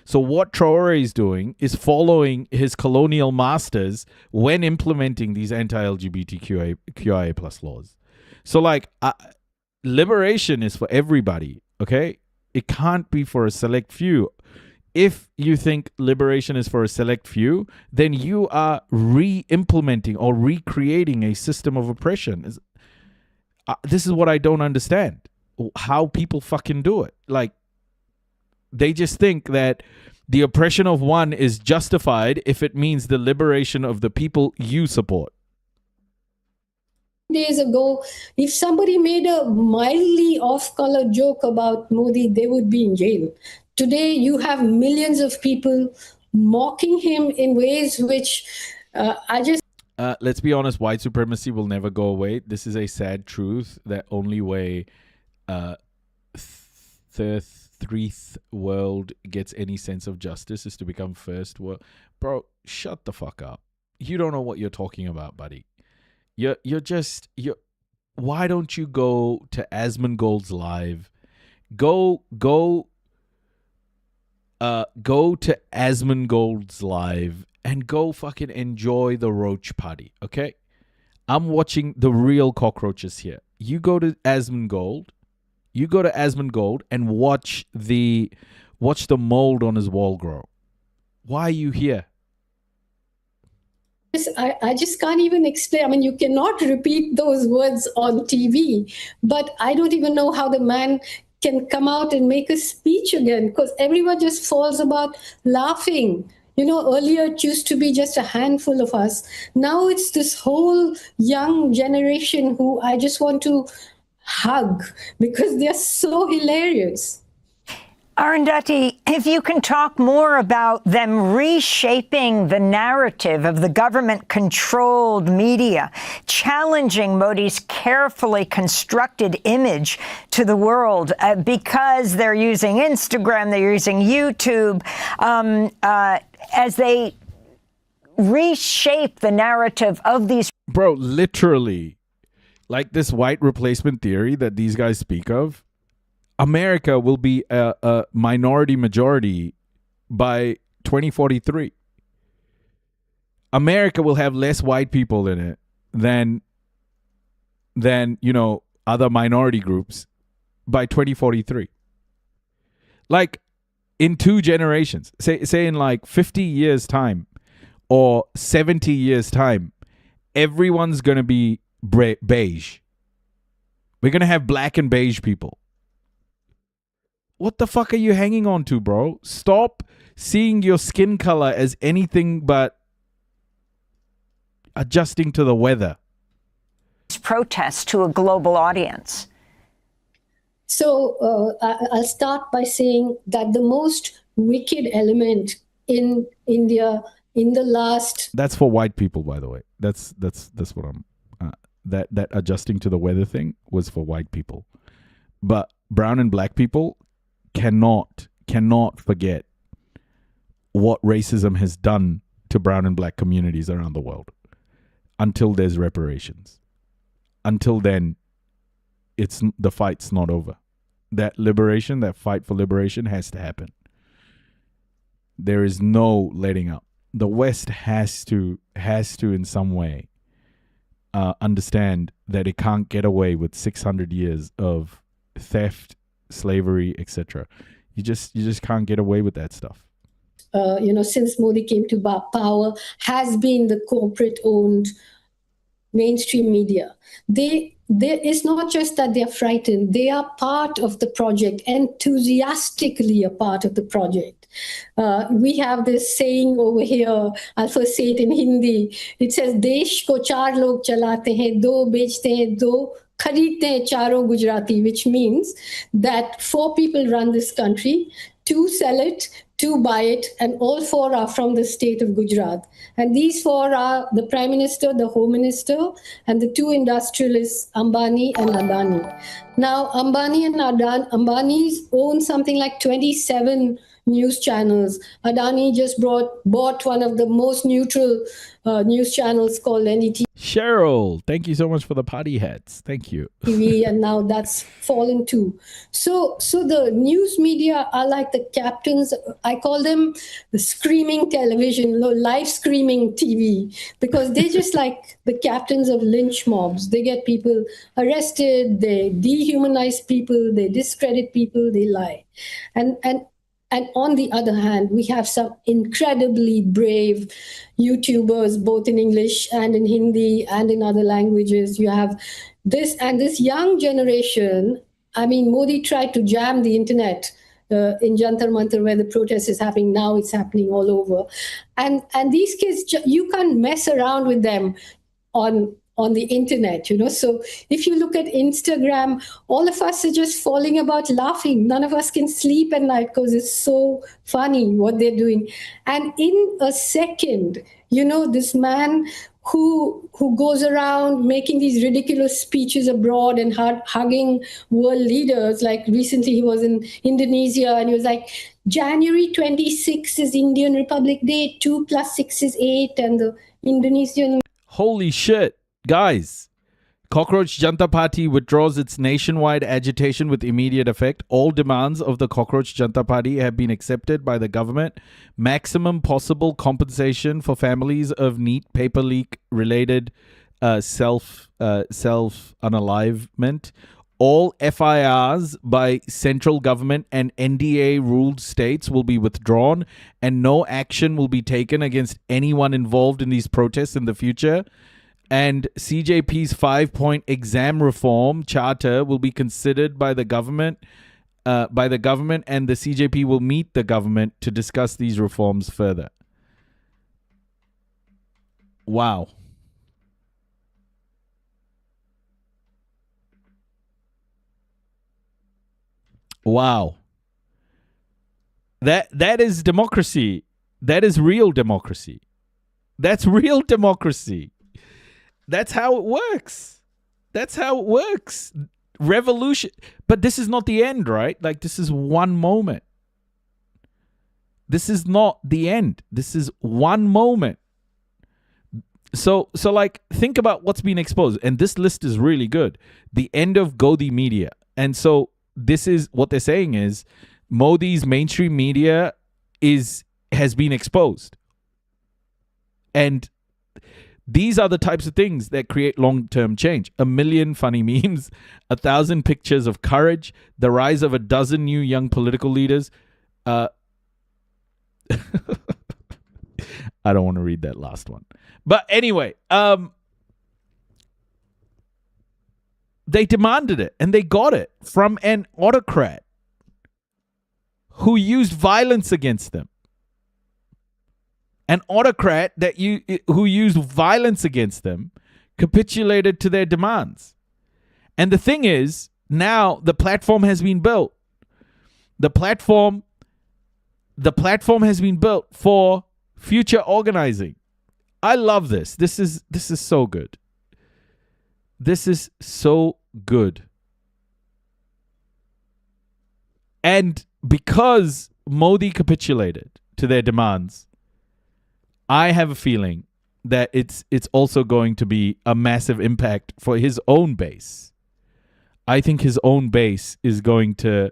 So what Traore is doing is following his colonial masters when implementing these anti-LGBTQIA plus laws. So liberation is for everybody, okay? It can't be for a select few. If you think liberation is for a select few, then you are re-implementing or recreating a system of oppression. This is what I don't understand. How people fucking do it. Like, they just think that the oppression of one is justified if it means the liberation of the people you support. Days ago, if somebody made a mildly off-color joke about Modi, they would be in jail. Today, you have millions of people mocking him in ways which Let's be honest, white supremacy will never go away. This is a sad truth that only way third world gets any sense of justice is to become first world. Bro, shut the fuck up. You don't know what you're talking about, buddy. You're why don't you go to Asmongold's live? Go to Asmongold's live and go fucking enjoy the roach party, okay? I'm watching the real cockroaches here. You go to Asmongold and watch the mold on his wall grow. Why are you here? I just can't even explain. I mean, you cannot repeat those words on TV, but I don't even know how the man can come out and make a speech again, because everyone just falls about laughing. You know, earlier it used to be just a handful of us. Now it's this whole young generation who I just want to hug because they're so hilarious. Arundhati, if you can talk more about them reshaping the narrative of the government-controlled media, challenging Modi's carefully constructed image to the world because they're using Instagram, they're using YouTube, as they reshape the narrative of these... Bro, literally, like this white replacement theory that these guys speak of, America will be a minority majority by 2043. America will have less white people in it than other minority groups by 2043. Like in 2 generations, say in like 50 years time or 70 years time, everyone's going to be beige. We're going to have black and beige people. What the fuck are you hanging on to, bro? Stop seeing your skin color as anything but adjusting to the weather. Protests to a global audience. So I'll start by saying that the most wicked element in India in the last... That's for white people, by the way. That's what I'm... that adjusting to the weather thing was for white people. But brown and black people cannot forget what racism has done to brown and black communities around the world until there's reparations. Until then, the fight's not over. That fight for liberation has to happen. There is no letting up. The West has to in some way understand that it can't get away with 600 years of theft, slavery, etc. You just can't get away with that stuff. Since Modi came to power, has been the corporate-owned mainstream media. It's not just that they're frightened, they are part of the project, enthusiastically a part of the project. We have this saying over here, I'll first say it in Hindi. It says, Desh ko 4 log chalate hain, 2 bechte hain, 2 khareedte hain, charon Gujarati, which means that 4 people run this country, 2 sell it, 2 buy it, and all 4 are from the state of Gujarat. And these 4 are the Prime Minister, the Home Minister, and the 2 industrialists, Ambani and Adani. Now, Ambani and Ambani's own something like 27 news channels. Adani just bought one of the most neutral news channels called NET. Cheryl, thank you so much for the party hats. Thank you. TV, and now that's fallen too. So the news media are like the captains. I call them the screaming television, live screaming TV, because they're just like the captains of lynch mobs. They get people arrested, they dehumanize people, they discredit people, they lie. And on the other hand, we have some incredibly brave YouTubers, both in English and in Hindi and in other languages. You have this young generation. I mean, Modi tried to jam the internet in Jantar Mantar, where the protest is happening. Now it's happening all over. And these kids, you can't mess around with them on the internet, So if you look at Instagram, all of us are just falling about laughing. None of us can sleep at night because it's so funny what they're doing. And in a second, this man who goes around making these ridiculous speeches abroad and hugging world leaders. Like recently he was in Indonesia and he was like, January 26th is Indian Republic Day, 2 + 6 is 8, and the Indonesian... Holy shit, guys. Cockroach Janta Party withdraws its nationwide agitation with immediate effect. All demands of the Cockroach Janta Party have been accepted by the government. Maximum possible compensation for families of NEET paper leak related self-unalivement. All FIRs by central government and NDA ruled states will be withdrawn, and no action will be taken against anyone involved in these protests in the future. And CJP's 5-point exam reform charter will be considered by the government, and the CJP will meet the government to discuss these reforms further. Wow. Wow. That is democracy. That is real democracy. That's real democracy. That's how it works. That's how it works. Revolution. But this is not the end, right? Like, this is one moment. This is not the end. This is one moment. So like, think about what's been exposed. And this list is really good. The end of Godi media. And so this is what they're saying is Modi's mainstream media has been exposed. And these are the types of things that create long-term change. 1 million funny memes, 1,000 pictures of courage, the rise of 12 new young political leaders. I don't want to read that last one. But anyway, they demanded it and they got it from an autocrat who used violence against them. An autocrat who used violence against them capitulated to their demands. And the thing is, now the platform has been built. The platform has been built for future organizing. I love this. This is so good. This is so good. And because Modi capitulated to their demands, I have a feeling that it's also going to be a massive impact for his own base. I think his own base is going to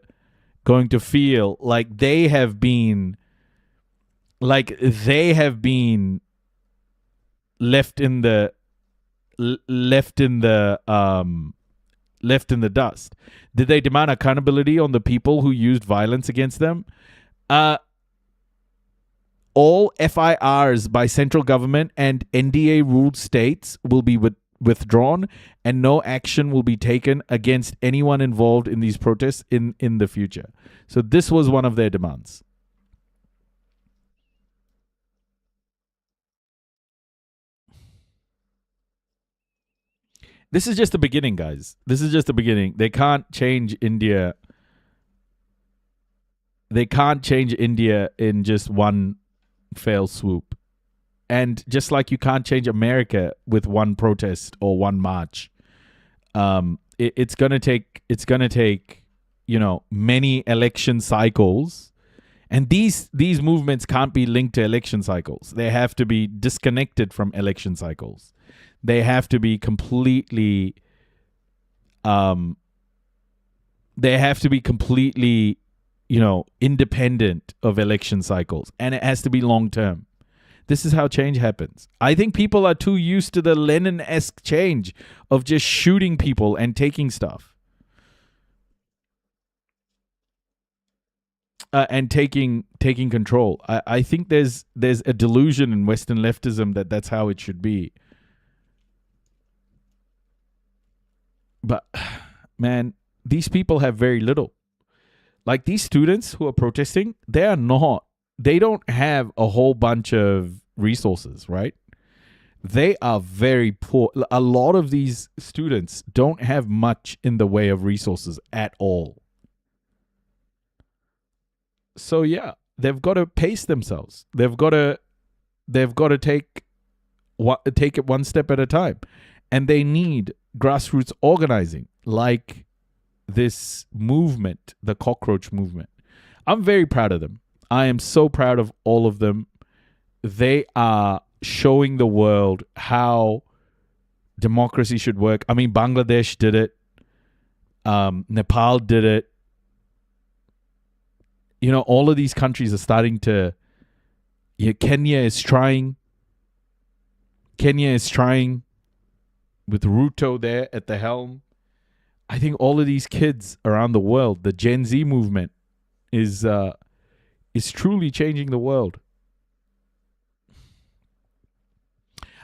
feel like they have been left in the dust. Did they demand accountability on the people who used violence against them? All FIRs by central government and NDA ruled states will be withdrawn, and no action will be taken against anyone involved in these protests in the future. So this was one of their demands. This is just the beginning, guys. This is just the beginning. They can't change India. They can't change India in just one fail swoop. And just like you can't change America with one protest or one march, it's gonna take many election cycles, and these movements can't be linked to election cycles. They have to be disconnected from election cycles. They have to be completely independent of election cycles, and it has to be long term. This is how change happens. I think people are too used to the Lenin-esque change of just shooting people and taking stuff. And taking control. I think there's a delusion in Western leftism that that's how it should be. But, man, these people have very little. Like, these students who are protesting, they don't have a whole bunch of resources, right? They are very poor. A lot of these students don't have much in the way of resources at all. So yeah, they've got to pace themselves. They've got to take take it one step at a time. And they need grassroots organizing like this movement, the cockroach movement. I'm very proud of them. I am so proud of all of them. They are showing the world how democracy should work. I mean, Bangladesh did it. Nepal did it. You know, all of these countries are starting to... Kenya is trying. Kenya is trying with Ruto there at the helm. I think all of these kids around the world, the Gen Z movement is truly changing the world.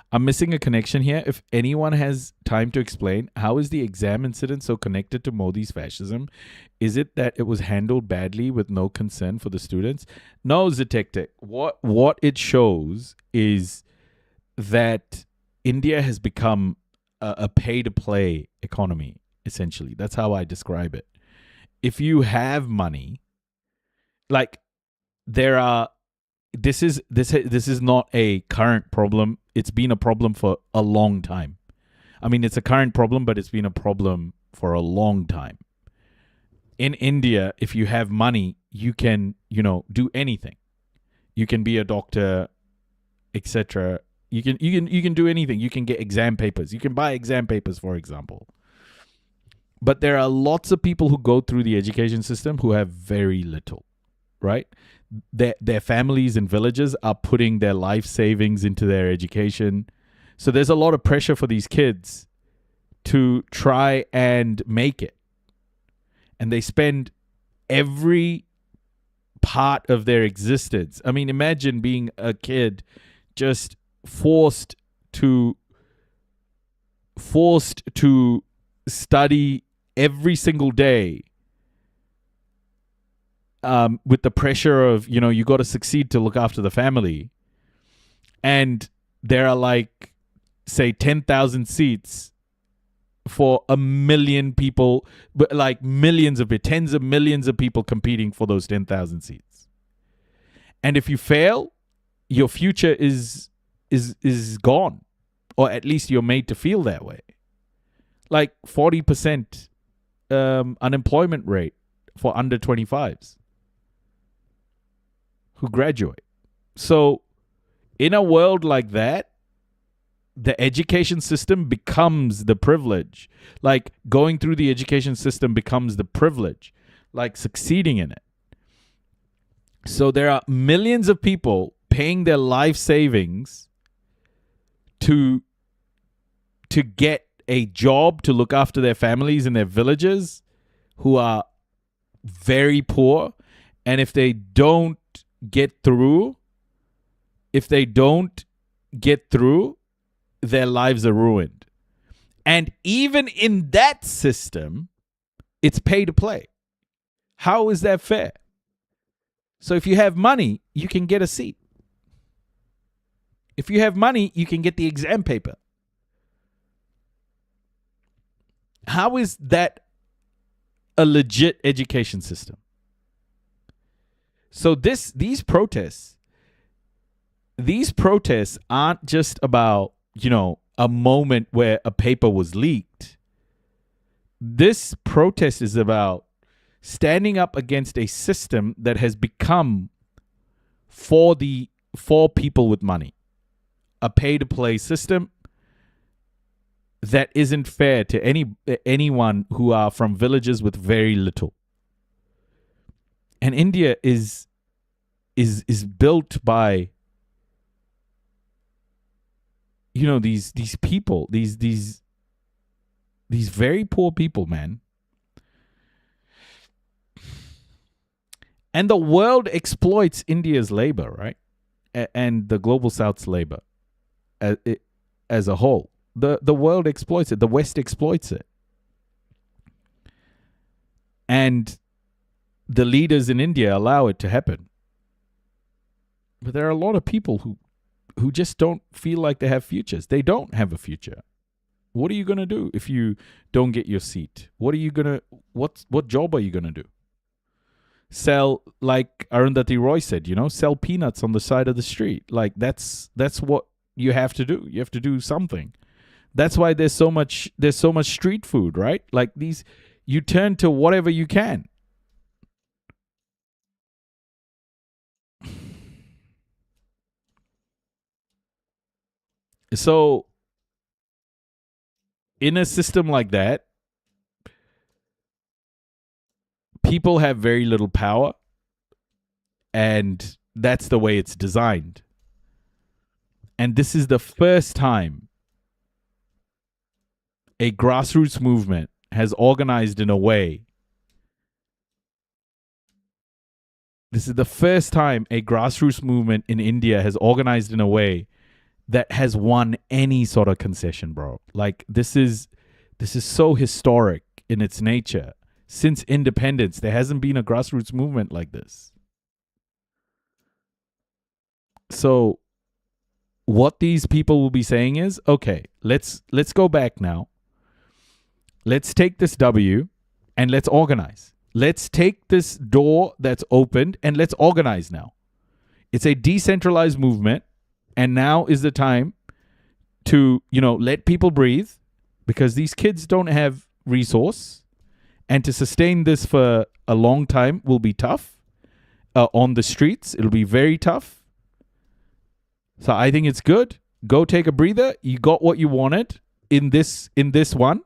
I'm missing a connection here. If anyone has time to explain, how is the exam incident so connected to Modi's fascism? Is it that it was handled badly with no concern for the students? No, Zetektek. What it shows is that India has become a pay-to-play economy, essentially. That's how I describe it. If you have money, like this is not a current problem. It's been a problem for a long time. I mean, it's a current problem, but it's been a problem for a long time. In India, if you have money, you can, do anything. You can be a doctor, etc. You can do anything. You can get exam papers. You can buy exam papers, for example. But there are lots of people who go through the education system who have very little, right? Their families and villages are putting their life savings into their education. So there's a lot of pressure for these kids to try and make it. And they spend every part of their existence. I mean, imagine being a kid just forced to study every single day. With the pressure of, you got to succeed to look after the family. And there are like, say, 10,000 seats for 1 million people, but like tens of millions of people competing for those 10,000 seats. And if you fail, your future is gone, or at least you're made to feel that way. Like 40% unemployment rate for under 25s. Who graduate. So in a world like that, the education system becomes the privilege. Like going through the education system becomes the privilege. Like succeeding in it. So there are millions of people paying their life savings to get a job to look after their families in their villages who are very poor. And if they don't get through, their lives are ruined. And even in that system, it's pay to play. How is that fair? So if you have money, you can get a seat. If you have money, you can get the exam paper. How is that a legit education system? So these protests aren't just about, a moment where a paper was leaked. This protest is about standing up against a system that has become for people with money. A pay-to-play system that isn't fair to anyone who are from villages with very little. And India is built by, these people, these very poor people, man. And the world exploits India's labor, right? And the global South's labor as a whole. The world exploits it. The West exploits it. And the leaders in India allow it to happen. But there are a lot of people who just don't feel like they have futures. They don't have a future. What are you going to do if you don't get your seat? What job are you going to do? Sell, like Arundhati Roy said, sell peanuts on the side of the street. Like that's what you have to do. You have to do something. That's why there's so much street food, right? Like these, you turn to whatever you can. So in a system like that, people have very little power, and that's the way it's designed. And this is the first time a grassroots movement has organized in a way. This is the first time a grassroots movement in India has organized in a way that has won any sort of concession, bro. Like this is so historic in its nature. Since independence, there hasn't been a grassroots movement like this. So what these people will be saying is, okay, let's go back now. Let's take this W and let's organize. Let's take this door that's opened and let's organize now. It's a decentralized movement, and now is the time to, let people breathe, because these kids don't have resource, and to sustain this for a long time will be tough. On the streets, it'll be very tough. So I think it's good. Go take a breather. You got what you wanted in this one.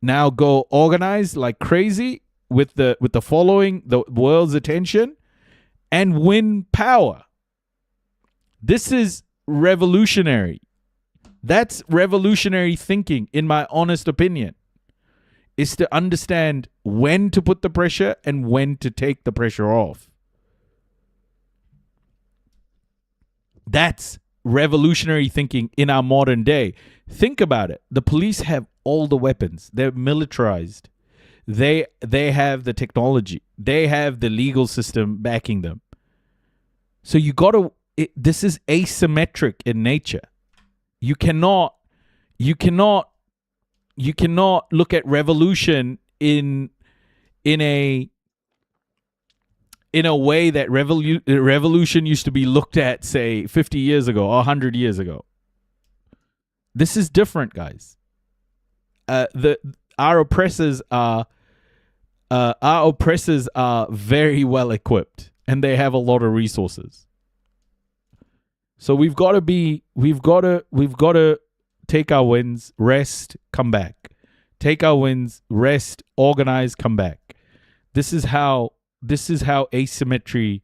Now go organize like crazy with the following, the world's attention, and win power. This is revolutionary. That's revolutionary thinking, in my honest opinion, is to understand when to put the pressure and when to take the pressure off. That's revolutionary thinking in our modern day. Think about it. The police have all the weapons. They're militarized. They have the technology. They have the legal system backing them. So you got to, this is asymmetric in nature. You cannot look at revolution in a way that revolution used to be looked at, say, 50 years ago or 100 years ago. This is different, guys. Our oppressors are very well equipped, and they have a lot of resources. So we've got to take our wins, rest, come back. Take our wins, rest, organize, come back. This is how asymmetric,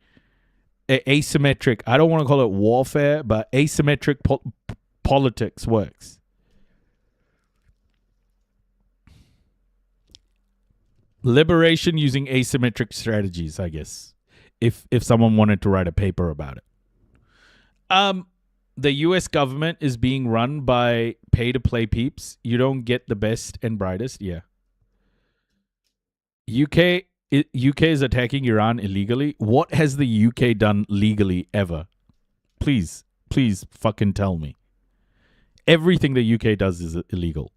I don't want to call it warfare, but asymmetric politics works. Liberation using asymmetric strategies, I guess, if someone wanted to write a paper about it. The US government is being run by pay-to-play peeps. You don't get the best and brightest. Yeah. UK is attacking Iran illegally. What has the UK done legally ever? Please fucking tell me. Everything the UK does is illegal.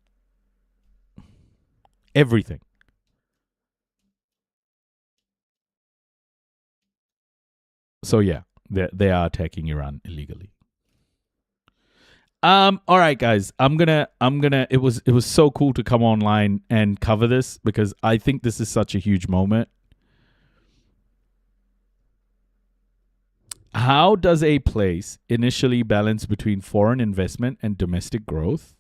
Everything. So yeah, they are attacking Iran illegally. All right, guys. I'm gonna. It was so cool to come online and cover this, because I think this is such a huge moment. How does a place initially balance between foreign investment and domestic growth?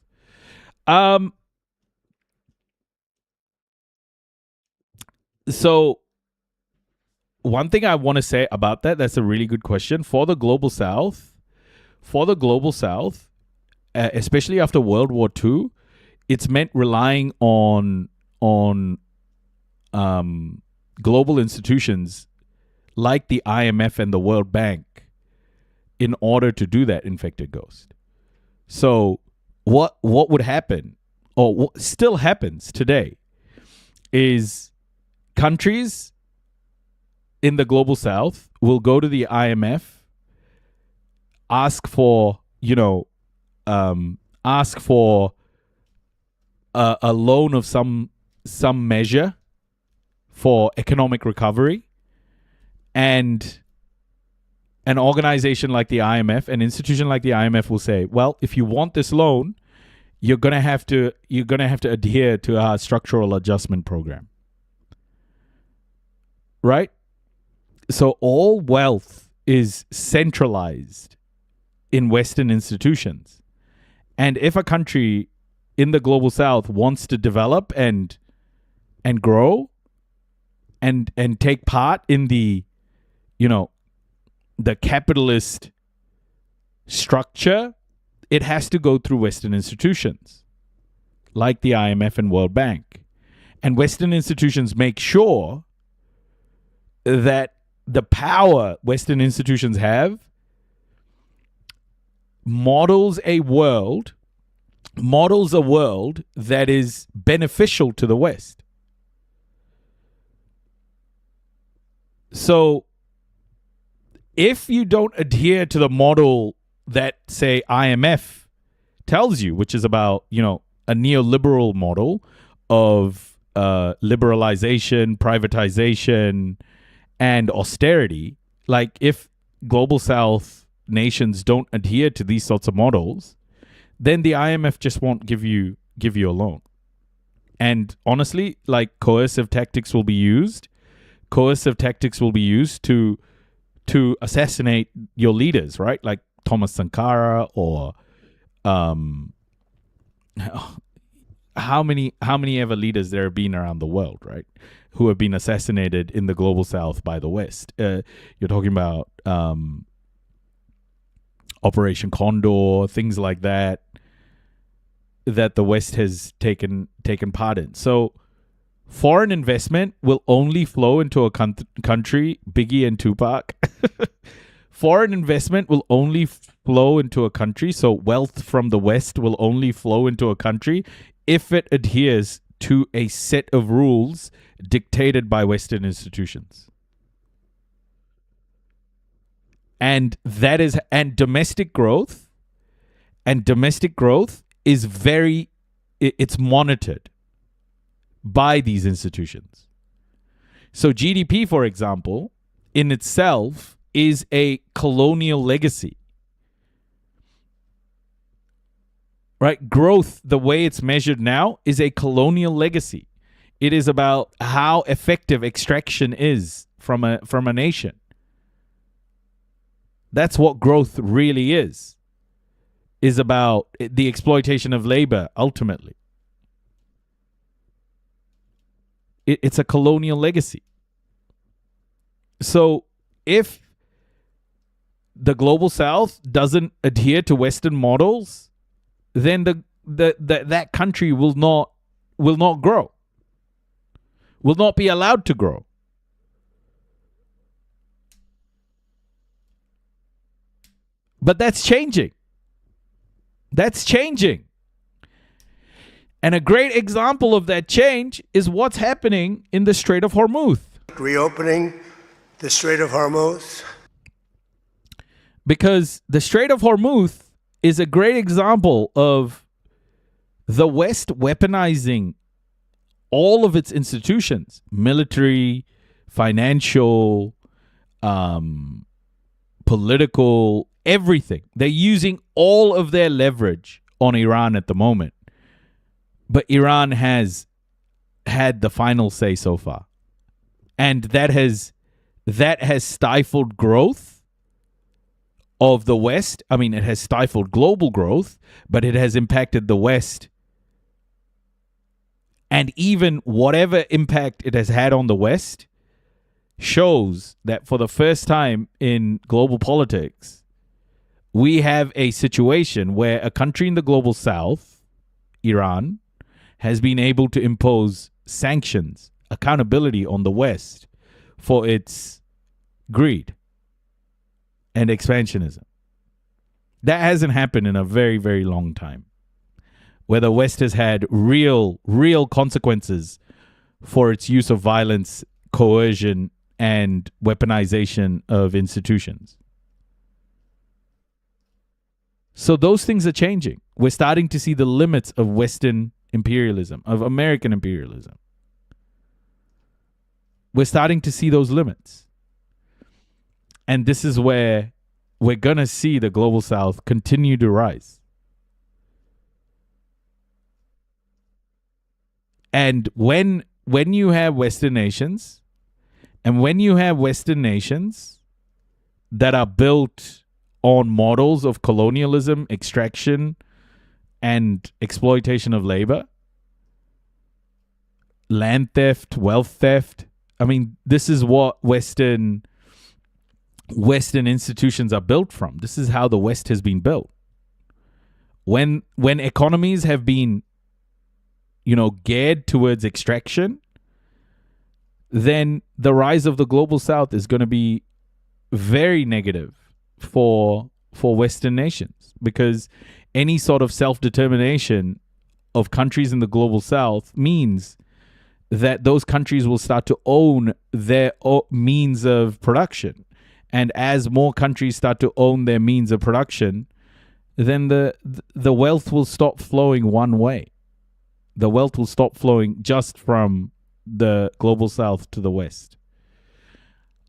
So one thing I want to say about that's a really good question. For the Global South, especially after World War II, it's meant relying on global institutions like the IMF and the World Bank in order to do that, Infected Ghost. So what would happen, or what still happens today, is countries in the Global South will go to the IMF, ask for a loan of some measure for economic recovery, and an organization like the IMF, an institution like the IMF will say, well, if you want this loan, you're gonna have to adhere to our structural adjustment program. Right? So all wealth is centralized in Western institutions. And if a country in the global South wants to develop and grow and take part in the, the capitalist structure, it has to go through Western institutions like the IMF and World Bank. And Western institutions make sure that the power Western institutions have models a world that is beneficial to the West. So if you don't adhere to the model that, say, IMF tells you, which is about, a neoliberal model of liberalization, privatization, and austerity, like if global South nations don't adhere to these sorts of models, then the IMF just won't give you a loan. And honestly, like coercive tactics will be used. Coercive tactics will be used to assassinate your leaders, right? Like Thomas Sankara or how many ever leaders there have been around the world, right? Who have been assassinated in the global South by the West. You're talking about Operation Condor, things like that the West has taken part in. So foreign investment will only flow into a country, Biggie and Tupac. Foreign investment will only flow into a country, so wealth from the West will only flow into a country if it adheres to a set of rules dictated by Western institutions. And domestic growth is it's monitored by these institutions. So GDP, for example, in itself is a colonial legacy. Right? Growth, the way it's measured now, is a colonial legacy. It is about how effective extraction is from a nation. That's what growth really is about the exploitation of labor, ultimately. It's a colonial legacy. So if the global South doesn't adhere to Western models, then that country will not grow, will not be allowed to grow. But that's changing. That's changing. And a great example of that change is what's happening in the Strait of Hormuz. Reopening the Strait of Hormuz. Because the Strait of Hormuz is a great example of the West weaponizing all of its institutions, military, financial, political, everything. They're using all of their leverage on Iran at the moment. But Iran has had the final say so far. And that has stifled growth of the West. I mean, it has stifled global growth, but it has impacted the West. And even whatever impact it has had on the West shows that for the first time in global politics, we have a situation where a country in the global South, Iran, has been able to impose sanctions, accountability on the West for its greed and expansionism. That hasn't happened in a very, very long time, where the West has had real consequences for its use of violence, coercion, and weaponization of institutions. So those things are changing. We're starting to see the limits of Western imperialism, of American imperialism. We're starting to see those limits. And this is where we're going to see the global south continue to rise. And when you have Western nations, that are built on models of colonialism, extraction, and exploitation of labor, land theft, wealth theft. I mean, this is what Western institutions are built from. This is how the West has been built. When economies have been, geared towards extraction, then the rise of the global south is going to be very negative for Western nations, because any sort of self-determination of countries in the global south means that those countries will start to own their means of production. And as more countries start to own their means of production, then the wealth will stop flowing one way. The wealth will stop flowing just from the global south to the west.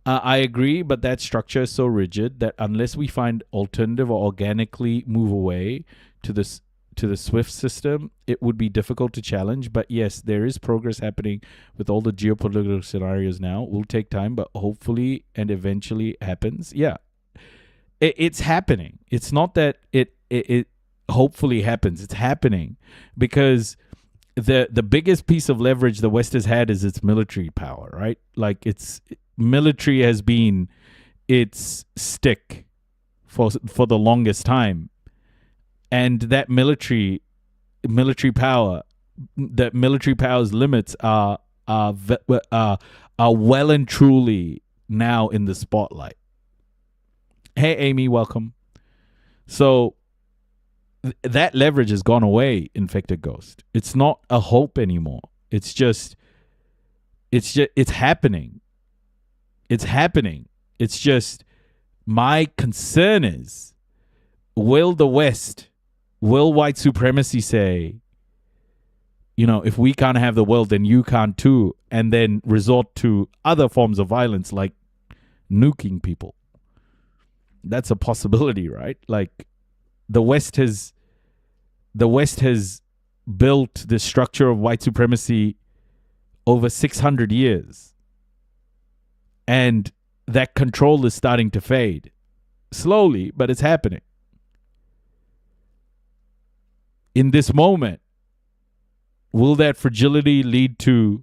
I agree, but that structure is so rigid that unless we find alternative or organically move away to the SWIFT system, it would be difficult to challenge. But yes, there is progress happening with all the geopolitical scenarios now. It will take time, but hopefully and eventually happens. Yeah, it's happening. It's not that it hopefully happens. It's happening because the biggest piece of leverage the West has had is its military power, right? Like its military has been its stick for the longest time. And that military power, that military power's limits are well and truly now in the spotlight. Hey, Amy, welcome. So that leverage has gone away, Infected Ghost. It's not a hope anymore. It's happening. It's happening. It's just my concern is, will white supremacy say, if we can't have the world, then you can't too, and then resort to other forms of violence like nuking people? That's a possibility, right? Like the West has built the structure of white supremacy over 600 years. And that control is starting to fade. Slowly, but it's happening. In this moment, will that fragility lead to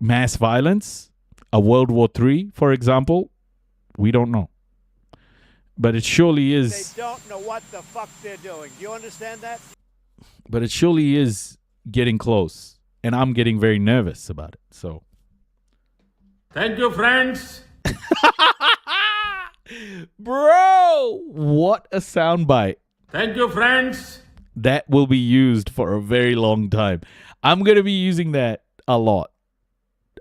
mass violence? A World War III, for example? We don't know. But it surely is. They don't know what the fuck they're doing. Do you understand that? But it surely is getting close. And I'm getting very nervous about it. So, thank you, friends. Bro, what a soundbite. Thank you, friends. That will be used for a very long time. I'm going to be using that a lot.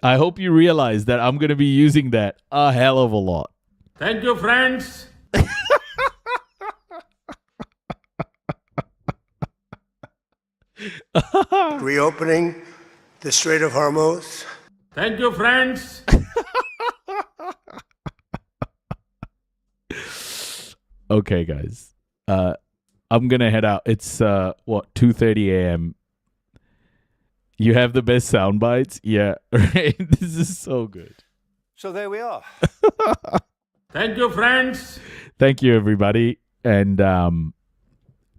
I hope you realize that I'm going to be using that a hell of a lot. Thank you, friends. Reopening the Strait of Hormuz. Thank you, friends. Okay, guys. I'm going to head out. It's 2:30 a.m. You have the best sound bites? Yeah, right. This is so good. So there we are. Thank you, friends. Thank you, everybody. And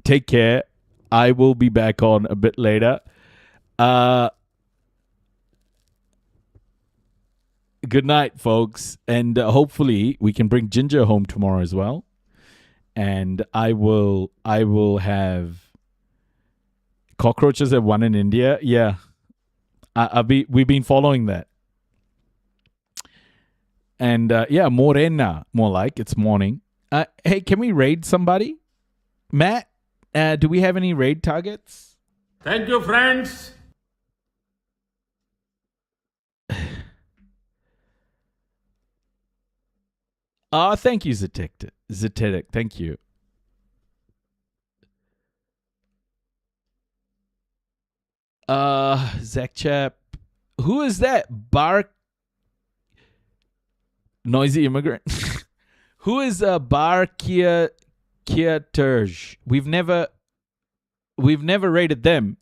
take care. I will be back on a bit later. Good night, folks. And hopefully we can bring Ginger home tomorrow as well. And I will have cockroaches at 1 in India. Yeah. We've been following that. And morena, more like it's morning. Hey, can we raid somebody? Matt, do we have any raid targets? Thank you, friends. Thank you, Zetetic. Thank you. Zach Chap, Who is that? Noisy immigrant. Who is Bar Kia Terj? We've never rated them.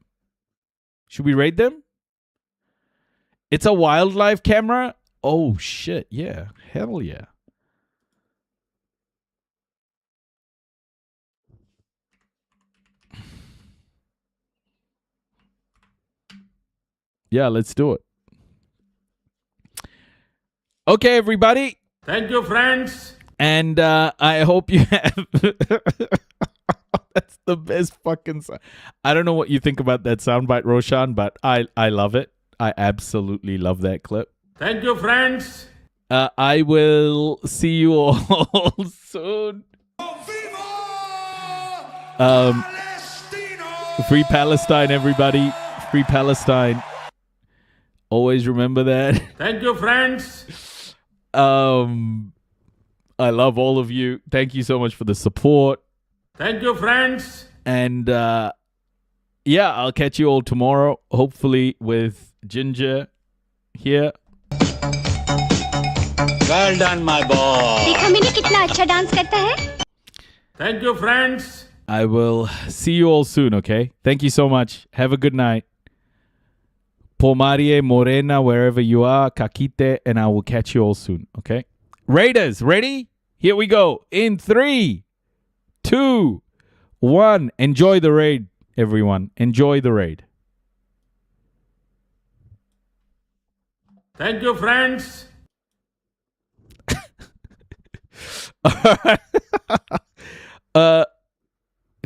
Should we rate them? It's a wildlife camera? Oh shit, yeah. Hell yeah. Yeah, let's do it. Okay, everybody. Thank you, friends. And I hope you have... That's the best fucking sound. I don't know what you think about that soundbite, Roshan, but I love it. I absolutely love that clip. Thank you, friends. I will see you all soon. Free Palestine, everybody. Free Palestine. Always remember that. Thank you, friends. I love all of you. Thank you so much for the support. Thank you, friends. And yeah, I'll catch you all tomorrow, hopefully with Ginger here. Well done, my boy. देखा मैंने कितना अच्छा dance करता है? Thank you, friends. I will see you all soon, okay? Thank you so much. Have a good night. Pomarie, Morena, wherever you are, Kakite, and I will catch you all soon, okay? Raiders, ready? Here we go. In 3, 2, 1. Enjoy the raid, everyone. Enjoy the raid. Thank you, friends.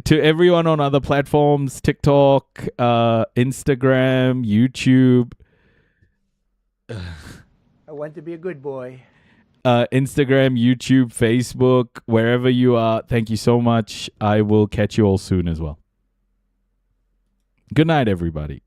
To everyone on other platforms, TikTok, Instagram, YouTube. I want to be a good boy. Instagram, YouTube, Facebook, wherever you are. Thank you so much. I will catch you all soon as well. Good night, everybody.